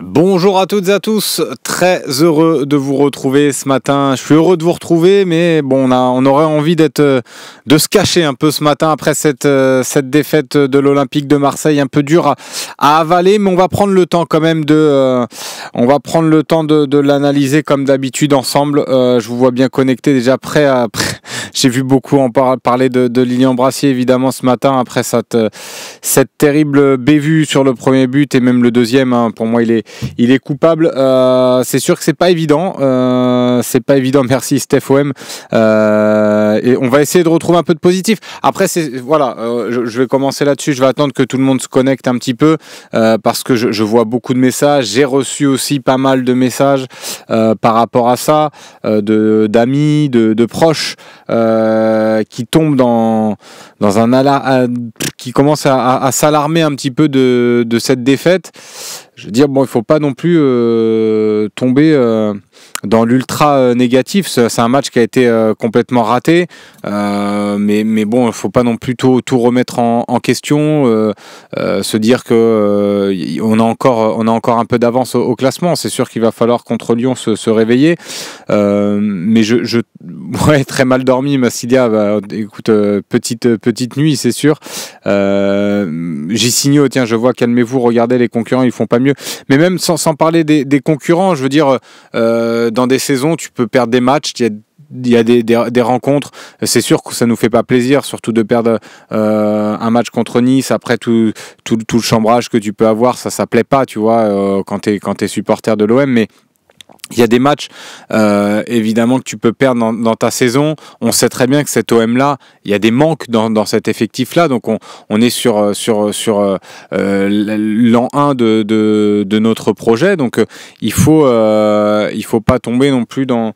Bonjour à toutes et à tous, très heureux de vous retrouver ce matin. Je suis heureux de vous retrouver, mais bon, on aurait envie de se cacher un peu ce matin après cette défaite de l'Olympique de Marseille, un peu dure à avaler, mais on va prendre le temps quand même de l'analyser comme d'habitude ensemble. Je vous vois bien connecté, déjà prêt à... J'ai vu beaucoup en parler de Lilian Brassier évidemment ce matin après cette terrible bévue sur le premier but et même le deuxième. Hein, pour moi, il est coupable. C'est sûr que c'est pas évident. Merci Steph OM. Et on va essayer de retrouver un peu de positif. Après, je vais commencer là-dessus. Je vais attendre que tout le monde se connecte un petit peu parce que je vois beaucoup de messages. J'ai reçu aussi pas mal de messages par rapport à ça, d'amis, de proches. Qui tombe dans un alarme, qui commence à s'alarmer un petit peu de cette défaite. Je veux dire, bon, il faut pas non plus tomber dans l'ultra négatif. C'est un match qui a été complètement raté, mais bon, il faut pas non plus tout remettre en question. Se dire que on a encore un peu d'avance au classement. C'est sûr qu'il va falloir contre Lyon se réveiller. Mais ouais, très mal dormi, Massilia. Écoute, petite nuit, c'est sûr. Gisigno, tiens, je vois, calmez-vous, regardez les concurrents, ils font pas mieux. Mais même sans parler des concurrents, je veux dire, dans des saisons, tu peux perdre des matchs. Il y a des rencontres. C'est sûr que ça nous fait pas plaisir, surtout de perdre un match contre Nice après tout le chambrage que tu peux avoir. Ça plaît pas, tu vois, quand t'es supporter de l'OM, mais il y a des matchs évidemment que tu peux perdre dans ta saison. On sait très bien que cet OM là, il y a des manques dans cet effectif là, donc on est sur l'an 1 de notre projet, donc il faut pas tomber non plus dans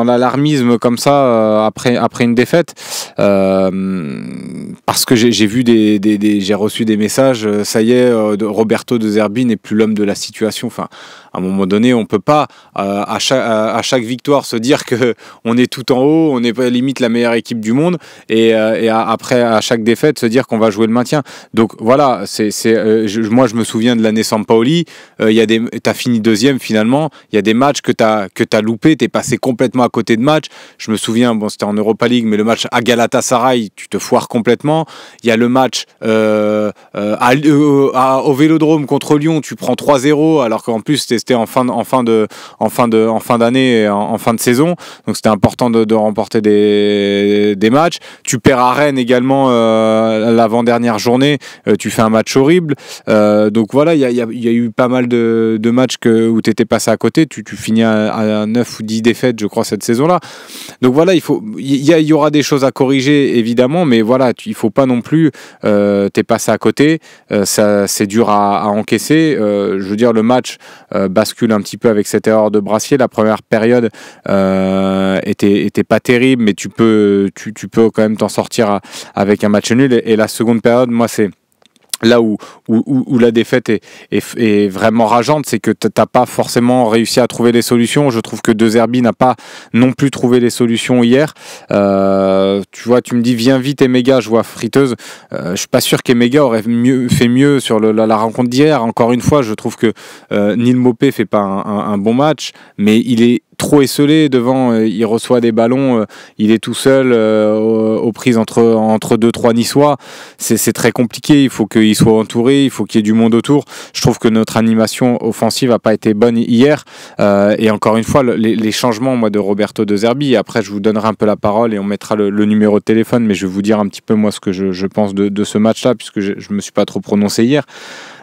l'alarmisme comme ça après une défaite, parce que j'ai vu j'ai reçu des messages, ça y est, Roberto De Zerbi n'est plus l'homme de la situation. Enfin, à un moment donné, on peut pas à chaque victoire se dire que on est tout en haut, on est limite la meilleure équipe du monde, et après à chaque défaite se dire qu'on va jouer le maintien. Donc voilà, moi je me souviens de l'année Sampaoli, t'as fini deuxième finalement, il y a des matchs que t'as loupé, t'es passé complètement à côté de matchs. Je me souviens, bon, c'était en Europa League, mais le match à Galatasaray, tu te foires complètement. Il y a le match au Vélodrome contre Lyon, tu prends 3-0, alors qu'en plus c'était en fin d'année, en fin de saison, donc c'était important de remporter des matchs. Tu perds à Rennes également l'avant-dernière journée, tu fais un match horrible. Donc voilà, il y a eu pas mal de matchs où t'étais passé à côté. Tu finis à 9 ou 10 défaites, je crois, cette saison-là. Donc voilà, il y aura des choses à corriger, évidemment, mais voilà, il faut pas non plus t'es passé à côté. Ça, c'est dur à encaisser. Je veux dire, le match bascule un petit peu avec cette erreur de Brassier. La première période était pas terrible, mais tu peux quand même t'en sortir avec un match nul. Et la seconde période, moi, c'est là où la défaite est vraiment rageante, c'est que t'as pas forcément réussi à trouver les solutions. Je trouve que De Zerbi n'a pas non plus trouvé les solutions hier. Tu vois, tu me dis viens vite Emega, je vois Friteuse. Je suis pas sûr qu'Emega aurait fait mieux sur la rencontre d'hier. Encore une fois, je trouve que Neal Maupay fait pas un bon match, mais il est trop esselé devant, il reçoit des ballons, il est tout seul aux prises entre 2-3 Niçois. C'est très compliqué, il faut qu'il soit entouré, il faut qu'il y ait du monde autour. Je trouve que notre animation offensive n'a pas été bonne hier, et encore une fois les changements, moi, de Roberto De Zerbi. Après je vous donnerai un peu la parole et on mettra le numéro de téléphone, mais je vais vous dire un petit peu moi ce que je pense de ce match là, puisque je me suis pas trop prononcé hier.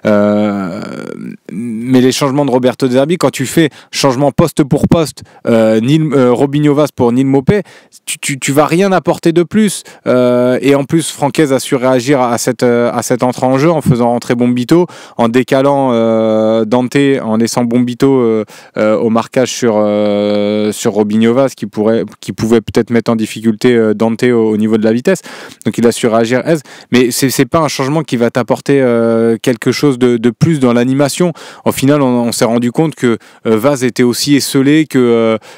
Mais les changements de Roberto De Zerbi, quand tu fais changement poste pour poste, Robinho Vaz pour Neal Maupay, tu vas rien apporter de plus, et en plus Franquez a su réagir à cette entrée en jeu en faisant rentrer Bombito, en décalant Dante, en laissant Bombito au marquage sur Robinho Vaz qui pouvait peut-être mettre en difficulté Dante au niveau de la vitesse. Donc il a su réagir, mais c'est pas un changement qui va t'apporter quelque chose de plus dans l'animation. Au final, on s'est rendu compte que Vaz était aussi esselé, que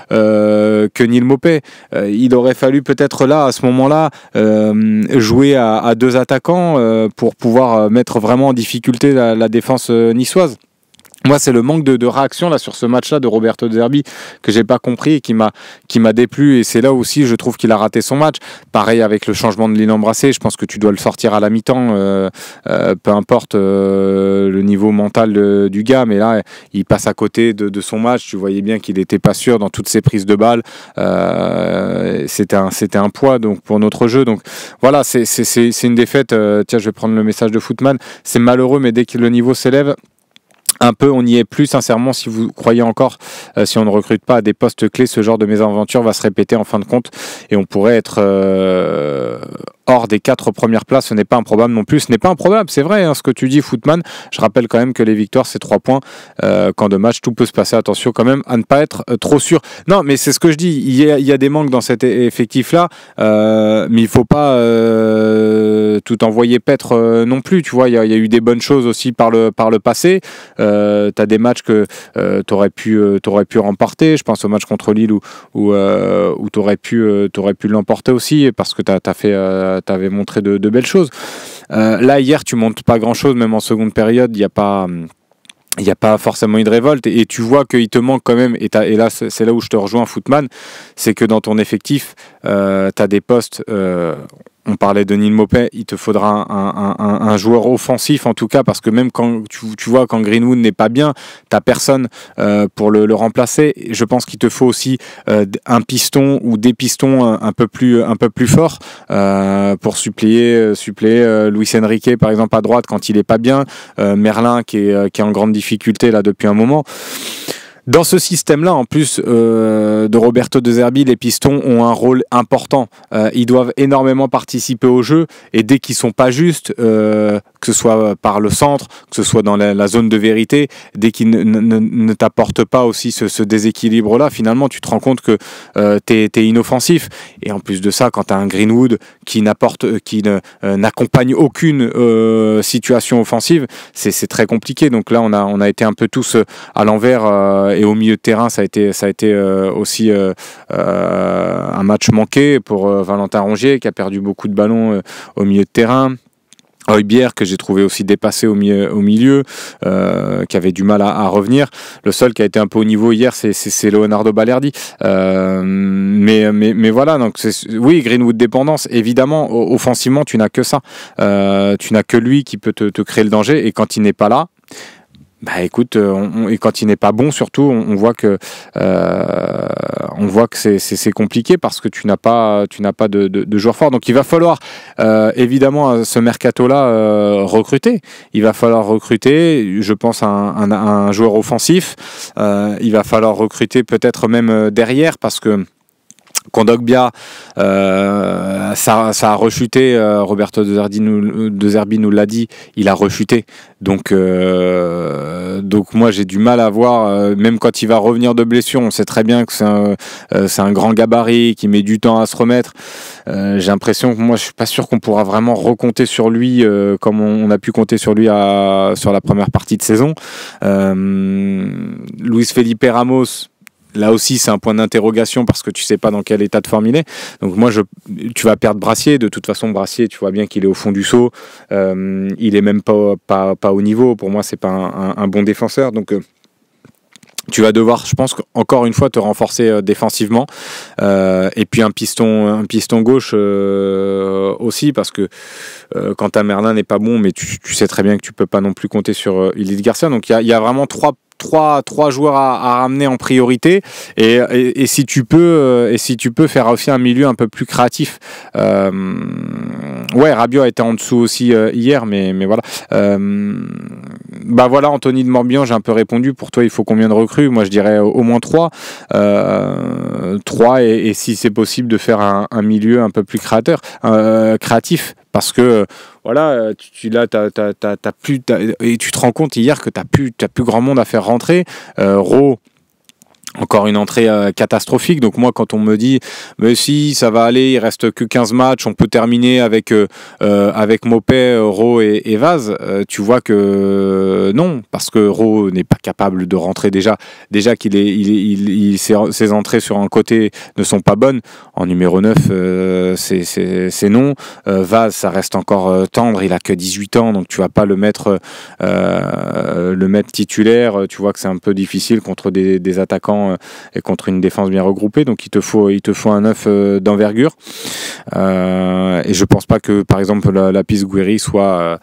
que Neal Maupay. Il aurait fallu peut-être là, à ce moment-là, jouer à deux attaquants pour pouvoir mettre vraiment en difficulté la défense niçoise. Moi, c'est le manque de réaction là sur ce match-là de Roberto De Zerbi que j'ai pas compris et qui m'a déplu. Et c'est là aussi, je trouve qu'il a raté son match. Pareil avec le changement de ligne embrassée. Je pense que tu dois le sortir à la mi-temps, peu importe le niveau mental du gars. Mais là, il passe à côté de son match. Tu voyais bien qu'il était pas sûr dans toutes ses prises de balles. C'était un poids donc pour notre jeu. Donc voilà, c'est une défaite. Tiens, je vais prendre le message de Footman. C'est malheureux, mais dès que le niveau s'élève un peu, on n'y est plus sincèrement. Si vous croyez encore, si on ne recrute pas à des postes clés, ce genre de mésaventure va se répéter en fin de compte et on pourrait être hors des 4 premières places. Ce n'est pas improbable non plus. Ce n'est pas improbable, c'est vrai ce que tu dis, Footman. Je rappelle quand même que les victoires, c'est 3 points. Qu'en de match, tout peut se passer. Attention quand même à ne pas être trop sûr. Non, mais c'est ce que je dis. Il y a des manques dans cet effectif-là, mais il ne faut pas tout envoyer paître non plus. Tu vois, il y a eu des bonnes choses aussi par le passé. Tu as des matchs que tu aurais pu remporter. Je pense au match contre Lille où tu aurais pu l'emporter aussi parce que tu avais montré de belles choses. Là, hier, tu montes pas grand-chose, même en seconde période, il n'y a pas forcément eu de révolte et tu vois qu'il te manque quand même, et là c'est là où je te rejoins, Footman, c'est que dans ton effectif, tu as des postes... on parlait de Neal Maupay, il te faudra un joueur offensif en tout cas, parce que même quand tu vois quand Greenwood n'est pas bien, t'as personne pour le remplacer. Je pense qu'il te faut aussi un piston ou des pistons un peu plus forts pour suppléer Luis Enrique par exemple à droite quand il est pas bien, Merlin qui est en grande difficulté là depuis un moment. Dans ce système-là, en plus de Roberto De Zerbi, les pistons ont un rôle important. Ils doivent énormément participer au jeu et dès qu'ils sont pas justes, que ce soit par le centre, que ce soit dans la zone de vérité, dès qu'ils ne t'apportent pas aussi ce déséquilibre-là, finalement, tu te rends compte que t'es inoffensif. Et en plus de ça, quand tu as un Greenwood qui n'accompagne aucune situation offensive, c'est très compliqué. Donc là, on a été un peu tous à l'envers. Et au milieu de terrain, ça a été aussi un match manqué pour Valentin Rongier qui a perdu beaucoup de ballons au milieu de terrain. Højbjerg que j'ai trouvé aussi dépassé au milieu, qui avait du mal à revenir. Le seul qui a été un peu au niveau hier, c'est Leonardo Balerdi. Mais voilà, donc oui, Greenwood dépendance. Évidemment, offensivement, tu n'as que ça. Tu n'as que lui qui peut te créer le danger. Et quand il n'est pas là, bah écoute, et quand il n'est pas bon, surtout, on voit que c'est compliqué parce que tu n'as pas de joueurs forts. Donc il va falloir évidemment ce mercato-là recruter. Il va falloir recruter, je pense, un joueur offensif. Il va falloir recruter peut-être même derrière parce que Kondogbia, ça a rechuté. Roberto De Zerbi nous l'a dit, il a rechuté. Donc moi j'ai du mal à voir, même quand il va revenir de blessure, on sait très bien que c'est un grand gabarit qui met du temps à se remettre. J'ai l'impression que moi je suis pas sûr qu'on pourra vraiment recompter sur lui comme on a pu compter sur lui sur la première partie de saison. Luis Felipe Ramos, là aussi, c'est un point d'interrogation parce que tu sais pas dans quel état de forme il est. Donc moi, tu vas perdre Brassier. De toute façon, Brassier, tu vois bien qu'il est au fond du seau. Il est même pas au niveau. Pour moi, c'est pas un bon défenseur. Donc tu vas devoir, je pense, encore une fois, te renforcer défensivement. Et puis un piston gauche aussi, parce que quand ta Merlin n'est pas bon, mais tu sais très bien que tu peux pas non plus compter sur Illich Garcia. Donc il y a vraiment trois joueurs à ramener en priorité et si tu peux faire aussi un milieu un peu plus créatif. Rabiot a été en dessous aussi hier, mais voilà. Voilà, Anthony de Morbihan, j'ai un peu répondu. Pour toi, il faut combien de recrues? Moi, je dirais au moins 3. 3 et si c'est possible de faire un milieu un peu plus créatif. Parce que voilà, t'as plus, et tu te rends compte hier que t'as plus grand monde à faire rentrer. Rowe, Encore une entrée catastrophique. Donc moi, quand on me dit mais si ça va aller, il reste que 15 matchs, on peut terminer avec Mopé, Ro et Vaz, tu vois que non, parce que Ro n'est pas capable de rentrer déjà qu'il ses entrées sur un côté ne sont pas bonnes. En numéro 9, c'est non. Vaz, ça reste encore tendre, il a que 18 ans, donc tu vas pas le mettre titulaire. Tu vois que c'est un peu difficile contre des attaquants et contre une défense bien regroupée, donc il te faut un 9 d'envergure, et je pense pas que par exemple la Piste Gouiri soit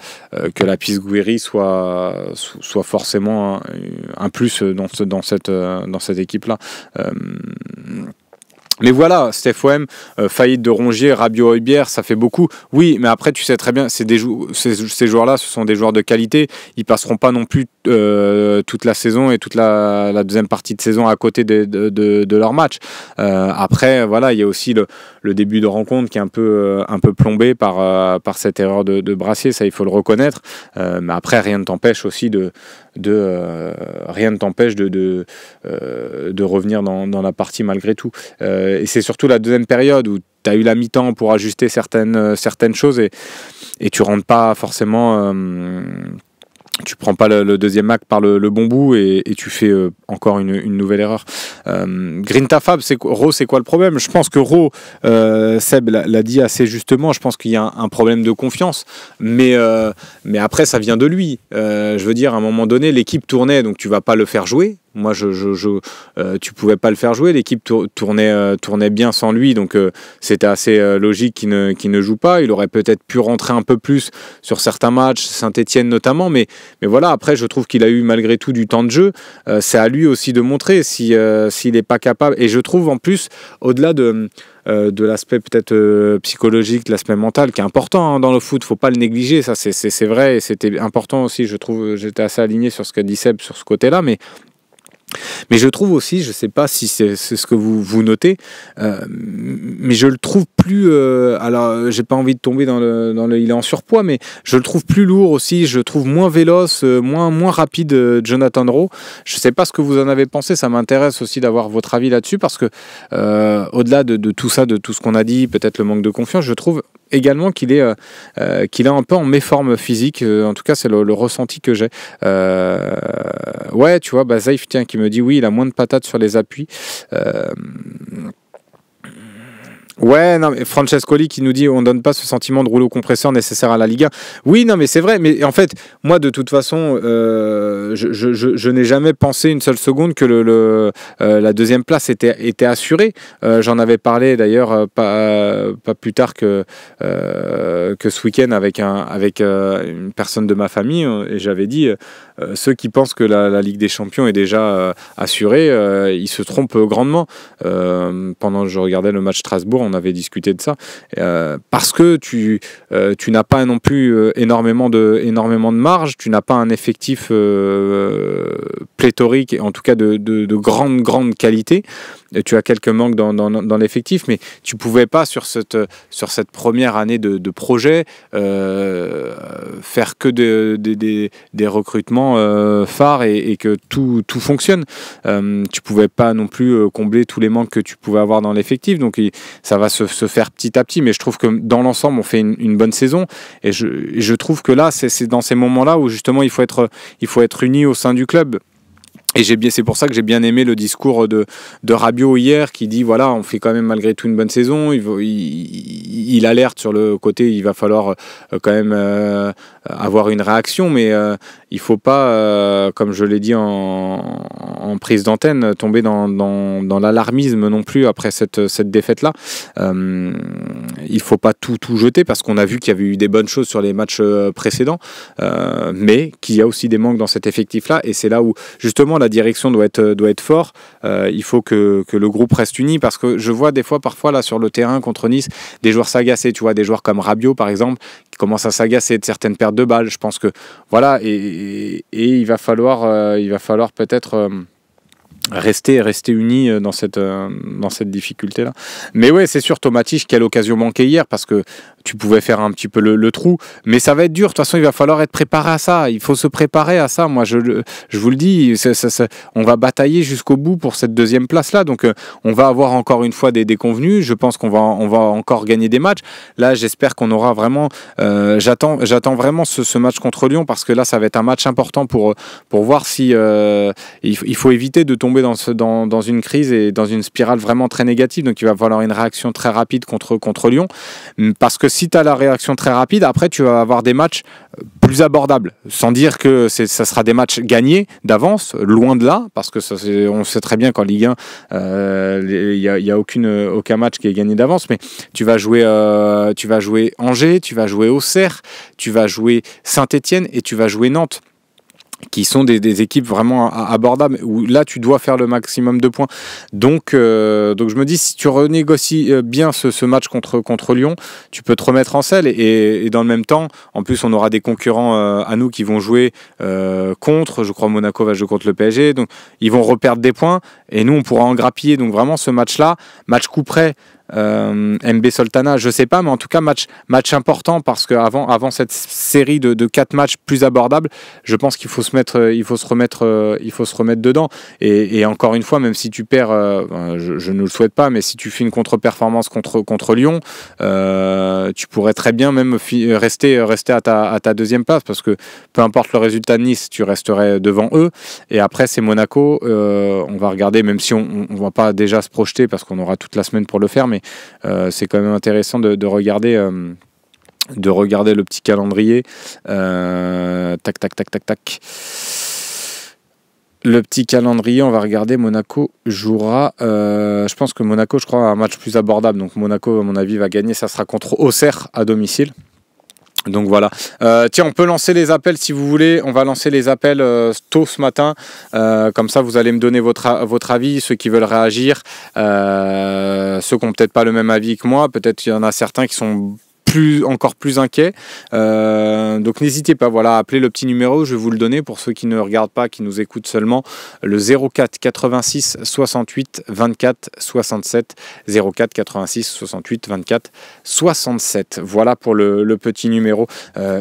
forcément un plus dans cette équipe là. Mais voilà, Steph Wem, faillite de Rongier, Rabiot, Højbjerg, ça fait beaucoup. Oui, mais après, tu sais très bien, ces joueurs-là, ce sont des joueurs de qualité. Ils passeront pas non plus toute la saison et toute la deuxième partie de saison à côté de leur match. Après, voilà, il y a aussi le début de rencontre qui est un peu plombé par cette erreur de Brassier, ça il faut le reconnaître. Mais après, rien ne t'empêche aussi de revenir dans la partie malgré tout. Et c'est surtout la deuxième période où tu as eu la mi-temps pour ajuster certaines choses et tu rentres pas forcément... tu prends pas le deuxième acte par le bon bout et tu fais encore une nouvelle erreur. Grinta-Fab, Ro, c'est quoi le problème? Je pense que Ro, Seb l'a dit assez justement, je pense qu'il y a un problème de confiance, mais après ça vient de lui. Je veux dire, à un moment donné, l'équipe tournait, donc tu vas pas le faire jouer. Moi, tu pouvais pas le faire jouer. L'équipe tournait bien sans lui, donc c'était assez logique qu'il ne joue pas. Il aurait peut-être pu rentrer un peu plus sur certains matchs, Saint-Etienne notamment, mais voilà. Après, je trouve qu'il a eu malgré tout du temps de jeu. C'est à lui aussi de montrer s'il n'est pas capable. Et je trouve en plus, au-delà de l'aspect peut-être psychologique, l'aspect mental qui est important dans le foot, faut pas le négliger, ça c'est vrai, et c'était important aussi, je trouve. J'étais assez aligné sur ce qu'a dit Seb sur ce côté-là, mais je trouve aussi, je ne sais pas si c'est ce que vous notez, mais je le trouve plus... alors, j'ai pas envie de tomber dans le il est en surpoids, mais je le trouve plus lourd aussi, je le trouve moins véloce, moins rapide, Jonathan Rowe. Je ne sais pas ce que vous en avez pensé, ça m'intéresse aussi d'avoir votre avis là-dessus, parce que au-delà de tout ça, de tout ce qu'on a dit, peut-être le manque de confiance, je trouve également qu'il est un peu en méforme physique, en tout cas c'est le ressenti que j'ai. Ouais, tu vois, Zaïf, tiens, qui me dit oui, il a moins de patates sur les appuis. Ouais, non, mais Francescoli qui nous dit on donne pas ce sentiment de rouleau compresseur nécessaire à la Liga. Oui, non, mais c'est vrai. Mais en fait, moi, de toute façon, je n'ai jamais pensé une seule seconde que la deuxième place était assurée. J'en avais parlé d'ailleurs pas plus tard que ce week-end avec une personne de ma famille, et j'avais dit ceux qui pensent que la Ligue des Champions est déjà assurée, ils se trompent grandement. Pendant que je regardais le match Strasbourg, on avait discuté de ça, parce que tu n'as pas non plus énormément de marge, tu n'as pas un effectif pléthorique, en tout cas de grande qualité. Et tu as quelques manques dans l'effectif, mais tu pouvais pas sur cette première année de projet faire que des recrutements phares et que tout fonctionne. Tu pouvais pas non plus combler tous les manques que tu pouvais avoir dans l'effectif, donc ça va se faire petit à petit, mais je trouve que dans l'ensemble on fait une bonne saison, et je trouve que là c'est dans ces moments-là où justement il faut être unis au sein du club. Et c'est pour ça que j'ai bien aimé le discours de Rabiot hier, qui dit voilà, on fait quand même malgré tout une bonne saison. Il alerte sur le côté, il va falloir quand même avoir une réaction, mais il faut pas, comme je l'ai dit en prise d'antenne, tomber dans l'alarmisme non plus après cette défaite-là. Il faut pas tout jeter, parce qu'on a vu qu'il y avait eu des bonnes choses sur les matchs précédents, mais qu'il y a aussi des manques dans cet effectif-là, et c'est là où justement la direction doit être fort. Il faut que le groupe reste uni, parce que je vois parfois là sur le terrain contre Nice, des joueurs s'agacer, tu vois, des joueurs comme Rabiot par exemple, qui commencent à s'agacer de certaines pertes de balles. Je pense que voilà, et il va falloir peut-être rester unis dans cette difficulté-là. Mais ouais, c'est sûr, Tomatic, quelle occasion manquée hier, parce que tu pouvais faire un petit peu le trou, mais ça va être dur. De toute façon, il va falloir être préparé à ça. Il faut se préparer à ça. Moi, je vous le dis, on va batailler jusqu'au bout pour cette deuxième place-là. Donc, on va avoir encore une fois des déconvenus. Je pense qu'on va encore gagner des matchs. Là, j'espère qu'on aura vraiment... J'attends vraiment ce match contre Lyon, parce que là, ça va être un match important pour voir si... il faut éviter de tomber dans une crise et dans une spirale vraiment très négative. Donc, il va falloir une réaction très rapide contre Lyon. Parce que si tu as la réaction très rapide, après tu vas avoir des matchs plus abordables. Sans dire que ça sera des matchs gagnés d'avance, loin de là, parce que on sait très bien qu'en Ligue 1, il n'y a aucun match qui est gagné d'avance, mais tu vas jouer Angers, tu vas jouer Auxerre, tu vas jouer Saint-Étienne et tu vas jouer Nantes, qui sont des équipes vraiment abordables, où là tu dois faire le maximum de points. Donc je me dis, si tu renégocies bien ce match contre Lyon, tu peux te remettre en selle, et dans le même temps, en plus on aura des concurrents à nous qui vont jouer contre, je crois Monaco va jouer contre le PSG, donc ils vont reperdre des points, et nous on pourra en grappiller. Donc vraiment ce match-là, match coup près, MB Soltana, je sais pas, mais en tout cas match important, parce qu'avant cette série de 4 matchs plus abordables, je pense qu'il faut se remettre dedans, et encore une fois, même si tu perds, je ne le souhaite pas, mais si tu fais une contre-performance contre Lyon, tu pourrais très bien même rester à ta deuxième place, parce que peu importe le résultat de Nice, tu resterais devant eux, et après c'est Monaco. On va regarder, même si on va pas déjà se projeter parce qu'on aura toute la semaine pour le faire, mais c'est quand même intéressant de regarder le petit calendrier. Tac. Le petit calendrier, on va regarder. Monaco jouera, je pense que Monaco, a un match plus abordable, donc Monaco à mon avis va gagner. Ça sera contre Auxerre à domicile. Donc voilà. Tiens, on peut lancer les appels si vous voulez. On va lancer les appels tôt ce matin. Comme ça, vous allez me donner votre avis, ceux qui veulent réagir, ceux qui n'ont peut-être pas le même avis que moi. Peut-être qu'il y en a certains qui sont encore plus inquiets. Donc n'hésitez pas, voilà, appelez le petit numéro, je vais vous le donner pour ceux qui ne regardent pas, qui nous écoutent seulement, le 04 86 68 24 67, 04 86 68 24 67. Voilà pour le petit numéro.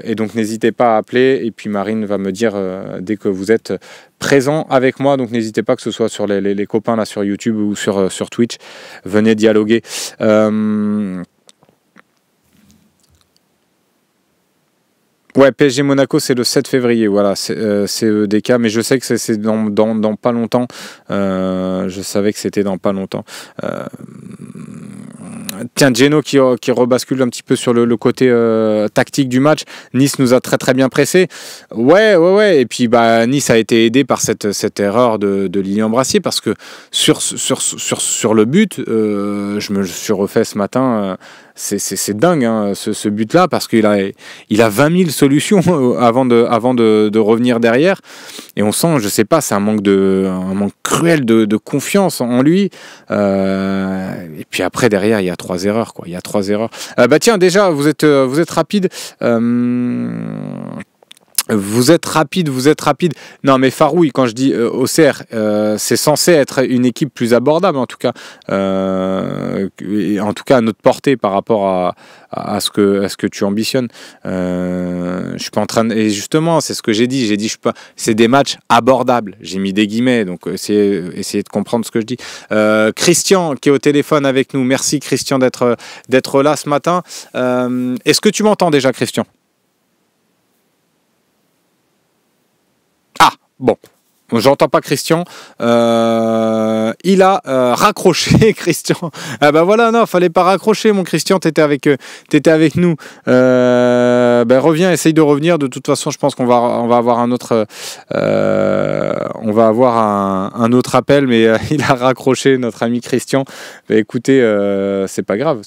Et donc n'hésitez pas à appeler, et puis Marine va me dire dès que vous êtes présent avec moi, donc n'hésitez pas, que ce soit sur les copains là sur YouTube ou sur Twitch, venez dialoguer. Ouais, PSG Monaco, c'est le 7 février, voilà, c'est EDK, mais je sais que c'est dans pas longtemps. Je savais que c'était dans pas longtemps. Tiens, Geno qui rebascule un petit peu sur le côté tactique du match. Nice nous a très très bien pressé. Ouais. Et puis Nice a été aidé par cette erreur de Lilian Brassier, parce que sur le but, je me suis refait ce matin. C'est dingue, hein, ce but-là, parce qu'il a 20 000 solutions avant de revenir derrière, et on sent, je sais pas, c'est un manque cruel de confiance en lui. Et puis après derrière, il y a 3 erreurs, quoi. Il y a 3 erreurs. Tiens, déjà vous êtes rapide. Vous êtes rapide. Non, mais Farouille, quand je dis Auxerre, c'est censé être une équipe plus abordable, en tout cas. En tout cas, à notre portée par rapport à ce que tu ambitionnes. Je suis pas en train et justement, c'est ce que j'ai dit. Je suis pas. C'est des matchs abordables. J'ai mis des guillemets, donc essayez de comprendre ce que je dis. Christian, qui est au téléphone avec nous. Merci, Christian, d'être là ce matin. Est-ce que tu m'entends déjà, Christian? Bon, j'entends pas Christian. Il a raccroché, Christian. Voilà, non, fallait pas raccrocher, mon Christian. T'étais avec nous. Reviens, essaye de revenir. De toute façon, je pense qu'on va avoir un autre. On va avoir un autre appel, mais il a raccroché, notre ami Christian. Écoutez, c'est pas grave.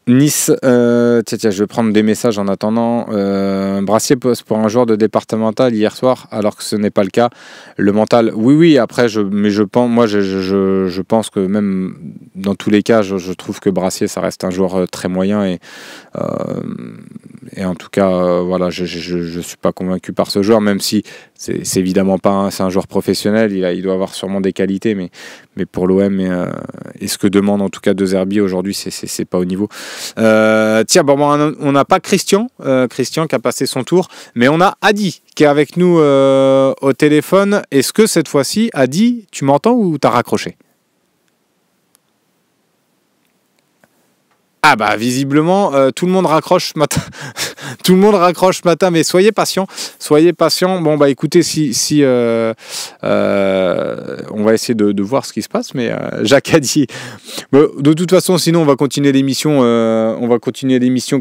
Nice, tiens, je vais prendre des messages en attendant. Brassier poste pour un joueur de départemental hier soir, alors que ce n'est pas le cas. Le mental, oui. Après, je pense que même dans tous les cas, je trouve que Brassier, ça reste un joueur très moyen et en tout cas, voilà, je suis pas convaincu par ce joueur, même si c'est évidemment pas, c'est un joueur professionnel. Il doit avoir sûrement des qualités, mais pour l'OM et ce que demande en tout cas De Zerbi aujourd'hui, c'est pas au niveau. Tiens, bon, on n'a pas Christian qui a passé son tour, mais on a Adi qui est avec nous au téléphone. Est-ce que cette fois-ci, Adi, tu m'entends ou t'as raccroché? Ah bah visiblement tout le monde raccroche ce matin. Tout le monde raccroche ce matin, mais soyez patient. Bon bah écoutez, si on va essayer de voir ce qui se passe, mais Jacques a dit. De toute façon, sinon on va continuer l'émission.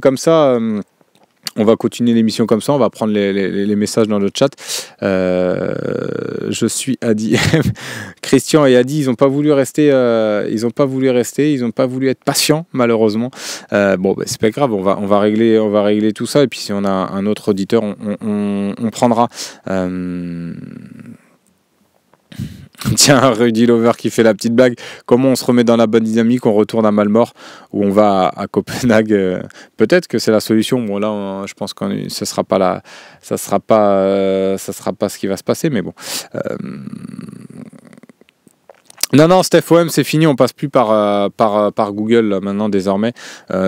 Comme ça. On va continuer l'émission comme ça, on va prendre les messages dans le chat. Je suis Adi. Christian et Adi, ils n'ont pas voulu rester, ils n'ont pas voulu être patients, malheureusement. Bon, bah, c'est pas grave, on va régler tout ça, et puis si on a un autre auditeur, on prendra. Tiens, Rudy Lover qui fait la petite blague. Comment on se remet dans la bonne dynamique? On retourne à Malmort ou on va à Copenhague. Peut-être que c'est la solution. Bon là, je pense que ça sera pas ce qui va se passer. Mais bon. Non, Steph OM, c'est fini. On passe plus par Google là, maintenant désormais.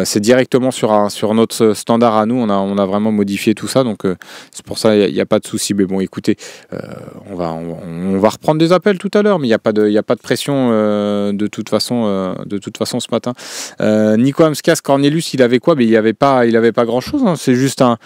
C'est directement sur notre standard à nous. On a vraiment modifié tout ça, donc c'est pour ça il n'y a pas de souci. Mais bon, écoutez, on va reprendre des appels tout à l'heure, mais il y a pas de pression de toute façon ce matin. Nico Amskas, Cornelius, il avait quoi? Mais il avait pas grand chose. Hein. C'est juste un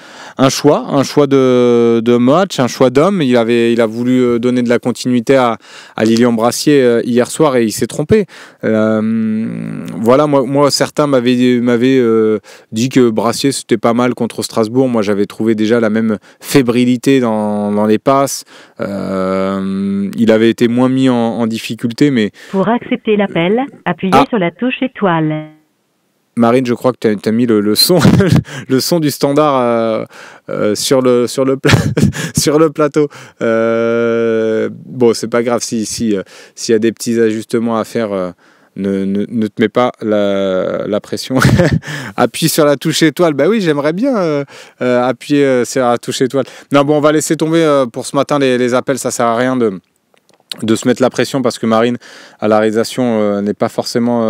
choix de match, un choix d'homme. Il a voulu donner de la continuité à Lilian Brassier hier soir et il s'est trompé. Voilà, moi certains m'avaient dit que Brassier c'était pas mal contre Strasbourg. Moi j'avais trouvé déjà la même fébrilité dans les passes. Il avait été moins mis en difficulté, mais pour accepter l'appel, appuyez sur la touche étoile. Marine, je crois que tu as mis le son le son du standard sur le plateau. Bon, c'est pas grave s'il y a des petits ajustements à faire. Ne te mets pas la pression. Appuie sur la touche étoile. Bah oui, j'aimerais bien appuyer sur la touche étoile. Non, bon, on va laisser tomber pour ce matin les appels. Ça sert à rien de se mettre la pression parce que Marine à la réalisation n'est pas forcément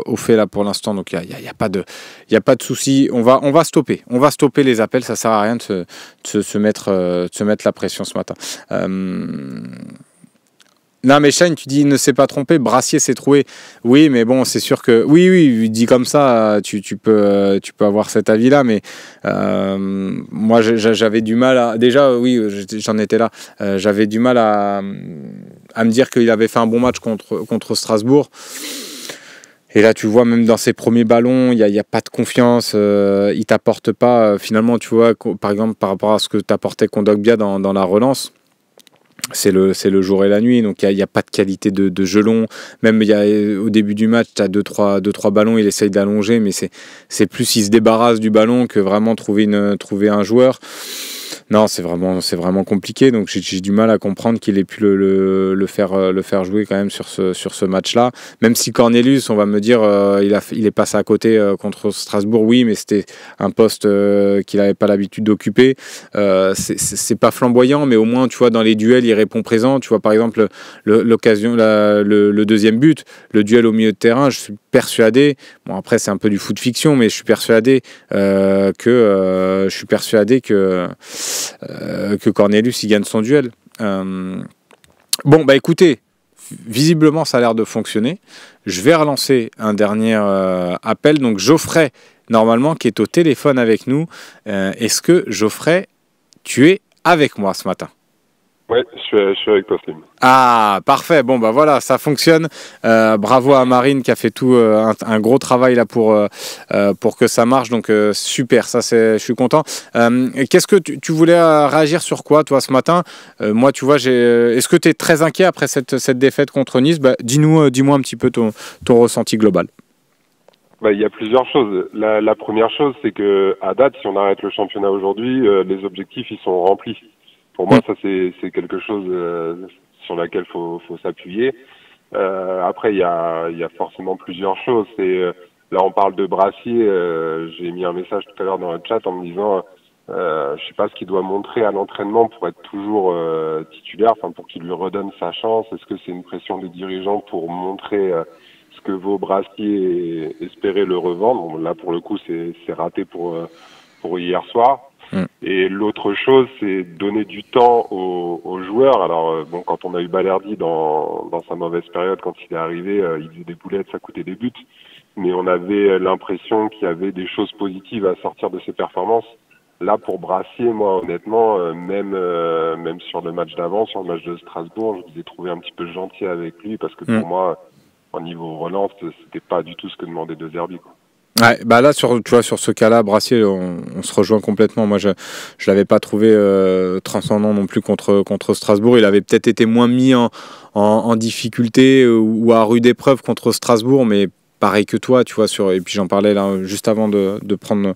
au fait là pour l'instant, donc il y a pas de souci. On va stopper les appels, ça sert à rien de se mettre la pression ce matin. Non mais Shane, tu dis il ne s'est pas trompé, Brassier s'est trouvé. Oui, mais bon, c'est sûr que oui, dit comme ça, tu peux avoir cet avis-là, mais moi j'avais du mal à. Déjà, oui, j'en étais là. J'avais du mal à me dire qu'il avait fait un bon match contre Strasbourg. Et là, tu vois, même dans ses premiers ballons, il y a pas de confiance. Il t'apporte pas. Finalement, tu vois, par exemple, par rapport à ce que t'apportait Kondogbia dans la relance. C'est le jour et la nuit, donc il n'y a pas de qualité de jeu long. Même au début du match, tu as 2-3 ballons, il essaye d'allonger, mais c'est plus il se débarrasse du ballon que vraiment trouver un joueur. Non, c'est vraiment compliqué, donc j'ai du mal à comprendre qu'il ait pu le faire jouer quand même sur ce match-là. Même si Cornelius, on va me dire, il est passé à côté contre Strasbourg, oui, mais c'était un poste qu'il n'avait pas l'habitude d'occuper. C'est pas flamboyant, mais au moins, tu vois, dans les duels, il répond présent. Tu vois, par exemple, l'occasion, le deuxième but, le duel au milieu de terrain, je suis persuadé, bon après c'est un peu du foot fiction, mais je suis persuadé que Cornelius il gagne son duel. Bon bah écoutez, visiblement ça a l'air de fonctionner. Je vais relancer un dernier appel. Donc Geoffrey, normalement, qui est au téléphone avec nous. Est-ce que Geoffrey, tu es avec moi ce matin? Oui, je suis avec toi, Slim. Ah, parfait. Bon, bah voilà, ça fonctionne. Bravo à Marine qui a fait tout un gros travail là pour que ça marche. Donc, super, je suis content. Qu'est-ce que tu voulais réagir sur quoi, toi, ce matin? Moi, tu vois, est-ce que tu es très inquiet après cette défaite contre Nice? Dis-moi un petit peu ton ressenti global. Il y a plusieurs choses. La première chose, c'est que à date, si on arrête le championnat aujourd'hui, les objectifs ils sont remplis. Pour moi, ça c'est quelque chose sur laquelle faut s'appuyer. Après, il y a forcément plusieurs choses. Là, on parle de Brassier. J'ai mis un message tout à l'heure dans le chat en me disant, je sais pas ce qu'il doit montrer à l'entraînement pour être toujours titulaire, enfin pour qu'il lui redonne sa chance. Est-ce que c'est une pression des dirigeants pour montrer ce que vaut Brassier et espérer le revendre? Bon, là, pour le coup, c'est raté pour hier soir. Et l'autre chose, c'est donner du temps aux joueurs. Alors, bon, quand on a eu Balerdi dans sa mauvaise période, quand il est arrivé, il faisait des boulettes, ça coûtait des buts. Mais on avait l'impression qu'il y avait des choses positives à sortir de ses performances. Là, pour Brassier, moi, honnêtement, même sur le match d'avant, sur le match de Strasbourg, je les ai trouvés un petit peu gentils avec lui parce que pour moi, au niveau relance, c'était pas du tout ce que demandait De Zerbi, quoi. Ouais, bah là, tu vois, sur ce cas-là, Brassier, on se rejoint complètement. Moi, je l'avais pas trouvé transcendant non plus contre Strasbourg. Il avait peut-être été moins mis en difficulté ou à rude épreuve contre Strasbourg, mais pareil que toi, tu vois, et puis j'en parlais là juste avant de prendre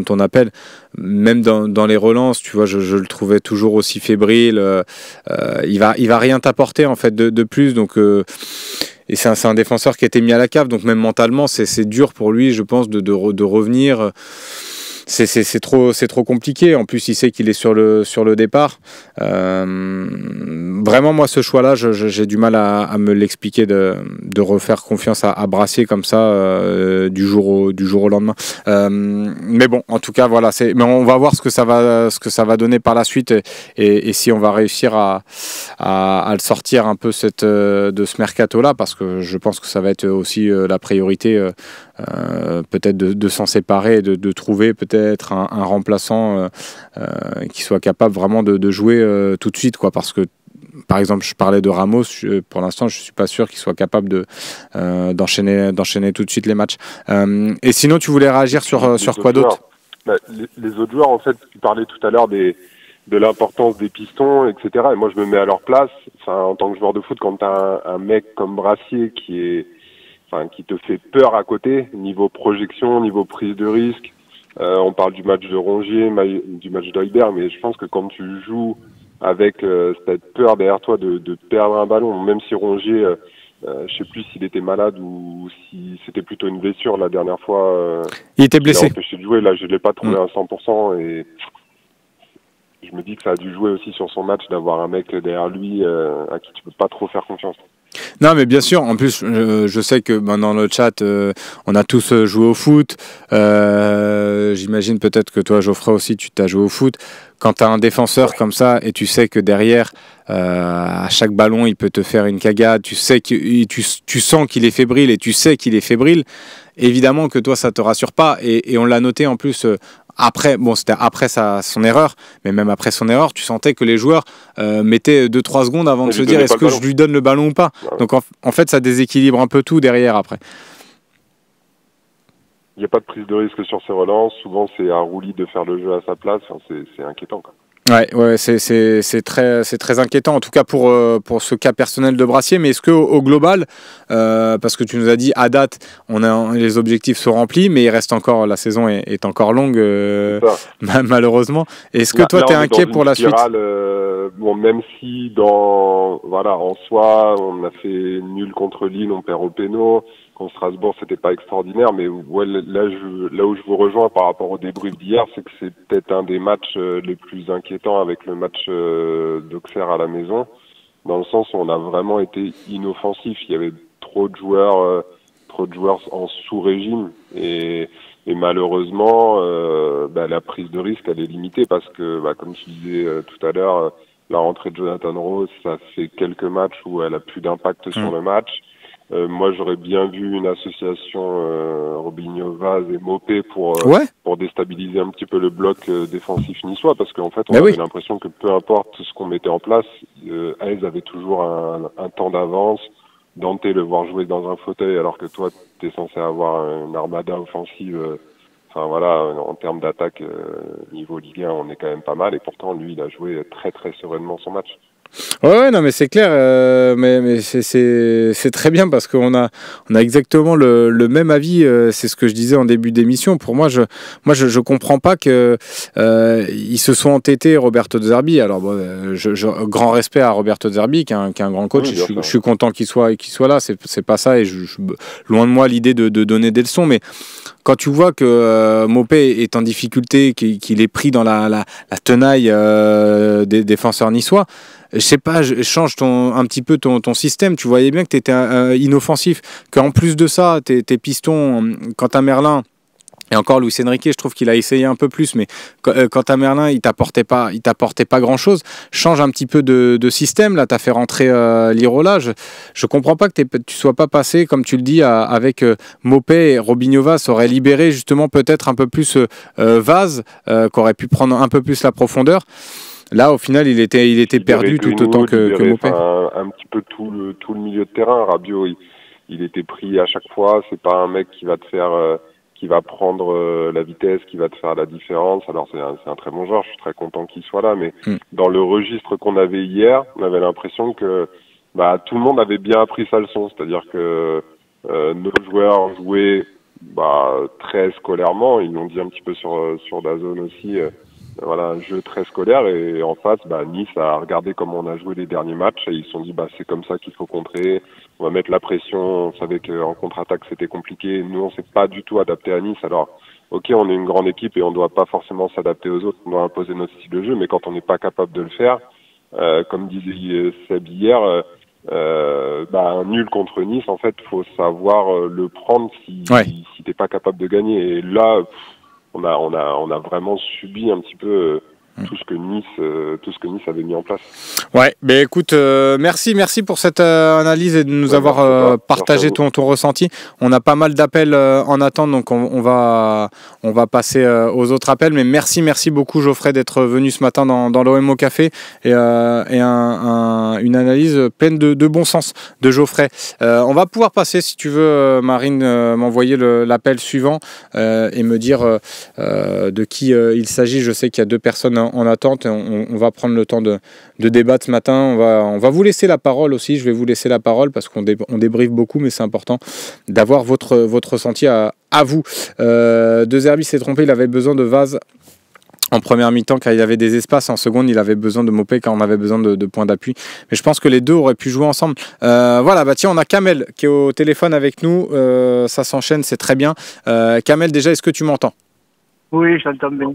ton appel. Même dans les relances, tu vois, je le trouvais toujours aussi fébrile. Il va rien t'apporter en fait de plus, donc. Et c'est un défenseur qui a été mis à la cave, donc même mentalement, c'est dur pour lui, je pense, de revenir. C'est trop compliqué. En plus, il sait qu'il est sur le départ. Vraiment, moi, ce choix-là, j'ai du mal à me l'expliquer de refaire confiance à Brassier comme ça du jour au lendemain. Mais bon, en tout cas, voilà. Mais on va voir ce que ça va donner par la suite et si on va réussir à le sortir un peu de ce mercato-là, parce que je pense que ça va être aussi la priorité. Peut-être de s'en séparer et de trouver peut-être un remplaçant qui soit capable vraiment de jouer tout de suite, quoi, parce que par exemple je parlais de Ramos, pour l'instant je suis pas sûr qu'il soit capable d'enchaîner tout de suite les matchs. Et sinon tu voulais réagir sur quoi d'autre? Les autres joueurs, en fait, tu parlais tout à l'heure de l'importance des pistons, etc. Et moi je me mets à leur place, en tant que joueur de foot, quand tu as un mec comme Brassier qui te fait peur à côté, niveau projection, niveau prise de risque. On parle du match de Rongier, du match d'Heuber, mais je pense que quand tu joues avec cette peur derrière toi de perdre un ballon, même si Rongier, je sais plus s'il était malade ou si c'était plutôt une blessure la dernière fois. Il était blessé. Il a empêché de jouer, là je l'ai pas trouvé à 100% et je me dis que ça a dû jouer aussi sur son match d'avoir un mec derrière lui à qui tu peux pas trop faire confiance. Non, mais bien sûr. En plus, je sais que dans le chat, on a tous joué au foot. J'imagine peut-être que toi, Geoffrey aussi, tu t'as joué au foot. Quand tu as un défenseur comme ça et tu sais que derrière, à chaque ballon, il peut te faire une cagade, tu sais que tu sens qu'il est fébrile et tu sais qu'il est fébrile, évidemment que toi, ça te rassure pas. Et on l'a noté en plus. Après, bon, c'était après son erreur, mais même après son erreur, tu sentais que les joueurs mettaient 2-3 secondes avant de se dire est-ce que je lui donne le ballon ou pas. Ouais. Donc en fait, ça déséquilibre un peu tout derrière après. Il n'y a pas de prise de risque sur ces relances. Souvent, c'est à Rouli de faire le jeu à sa place. C'est inquiétant, quoi. Ouais, c'est très inquiétant, en tout cas pour ce cas personnel de Brassier. Mais est-ce qu'au global, parce que tu nous as dit à date, les objectifs sont remplis, mais il reste encore, la saison est encore longue, malheureusement. Est-ce que toi, tu es inquiet pour la suite? Bon, même si en soi, on a fait nul contre Lille, on perd au péno. Contre Strasbourg, c'était pas extraordinaire, mais ouais, là où je vous rejoins par rapport au débrief d'hier, c'est que c'est peut-être un des matchs les plus inquiétants avec le match d'Auxerre à la maison, dans le sens où on a vraiment été inoffensif. Il y avait trop de joueurs en sous-régime et malheureusement, la prise de risque elle est limitée parce que, comme tu disais tout à l'heure, la rentrée de Jonathan Rose, ça fait quelques matchs où elle a plus d'impact sur le match. Moi, j'aurais bien vu une association Robinho, Vaz et Mopé pour déstabiliser un petit peu le bloc défensif niçois, parce qu'en fait, on avait l'impression que peu importe ce qu'on mettait en place, Aez avait toujours un temps d'avance. Dante le voir jouer dans un fauteuil, alors que toi, tu es censé avoir une armada offensive. En termes d'attaque, niveau Ligue 1, on est quand même pas mal, et pourtant, lui, il a joué très très sereinement son match. Ouais, non, mais c'est clair, mais c'est très bien parce qu'on a exactement le même avis. C'est ce que je disais en début d'émission. Pour moi, je comprends pas que ils se sont entêtés, Roberto De Zerbi. Alors, bon, grand respect à Roberto De Zerbi, qui est un grand coach. Oui, Je suis content qu'il soit là. C'est pas ça. Et loin de moi l'idée de donner des leçons, mais quand tu vois que Maupay est en difficulté, qu'il est pris dans la tenaille des défenseurs niçois, je sais pas, change un petit peu ton système. Tu voyais bien que tu étais inoffensif, qu'en plus de ça, tes pistons, quant à Merlin, et encore Luis Enrique, je trouve qu'il a essayé un peu plus, mais quant à Merlin, il t'apportait pas grand-chose. Change un petit peu de système. Là, tu as fait rentrer Lirola. Je comprends pas que tu sois pas passé, comme tu le dis, avec Maupay et Robinho Vaz. Ça aurait libéré justement peut-être un peu plus Vaz, qui aurait pu prendre un peu plus la profondeur. Là, au final, il était perdu tout autant que Maupay. Un petit peu tout le milieu de terrain. Rabiot, il était pris à chaque fois. C'est pas un mec qui va te faire... qui va prendre la vitesse, qui va te faire la différence. Alors c'est un très bon joueur, je suis très content qu'il soit là, mais dans le registre qu'on avait hier, on avait l'impression que tout le monde avait bien appris sa leçon, c'est-à-dire que nos joueurs jouaient très scolairement, ils l'ont dit un petit peu sur DAZN aussi, voilà, un jeu très scolaire, et en face, Nice a regardé comment on a joué les derniers matchs, et ils se sont dit c'est comme ça qu'il faut contrer. On va mettre la pression. On savait qu'en contre-attaque, c'était compliqué. Nous, on s'est pas du tout adapté à Nice. Alors, ok, on est une grande équipe et on doit pas forcément s'adapter aux autres. On doit imposer notre style de jeu. Mais quand on n'est pas capable de le faire, comme disait Seb hier, un nul contre Nice, en fait, faut savoir le prendre si t'es pas capable de gagner. Et là, on a vraiment subi un petit peu tout ce que Nice avait mis en place. Ouais, mais écoute, merci pour cette analyse et de nous avoir partagé ton ressenti. On a pas mal d'appels en attente, donc on va passer aux autres appels. Mais merci beaucoup Geoffrey d'être venu ce matin dans l'OMO Café et une analyse pleine de bon sens de Geoffrey. On va pouvoir passer, si tu veux, Marine, m'envoyer l'appel suivant et me dire de qui il s'agit. Je sais qu'il y a 2 personnes en attente et on va prendre le temps de débattre ce matin. On va vous laisser la parole aussi. Je vais vous laisser la parole parce qu'on débriefe beaucoup, mais c'est important d'avoir votre ressenti à vous. De Zerbi s'est trompé, il avait besoin de Vaz en première mi-temps car il y avait des espaces. En seconde, il avait besoin de Maupay car on avait besoin de points d'appui. Mais je pense que les deux auraient pu jouer ensemble. Voilà, tiens, on a Kamel qui est au téléphone avec nous. Ça s'enchaîne, c'est très bien. Kamel, déjà, est-ce que tu m'entends ? Oui, je t'entends bien.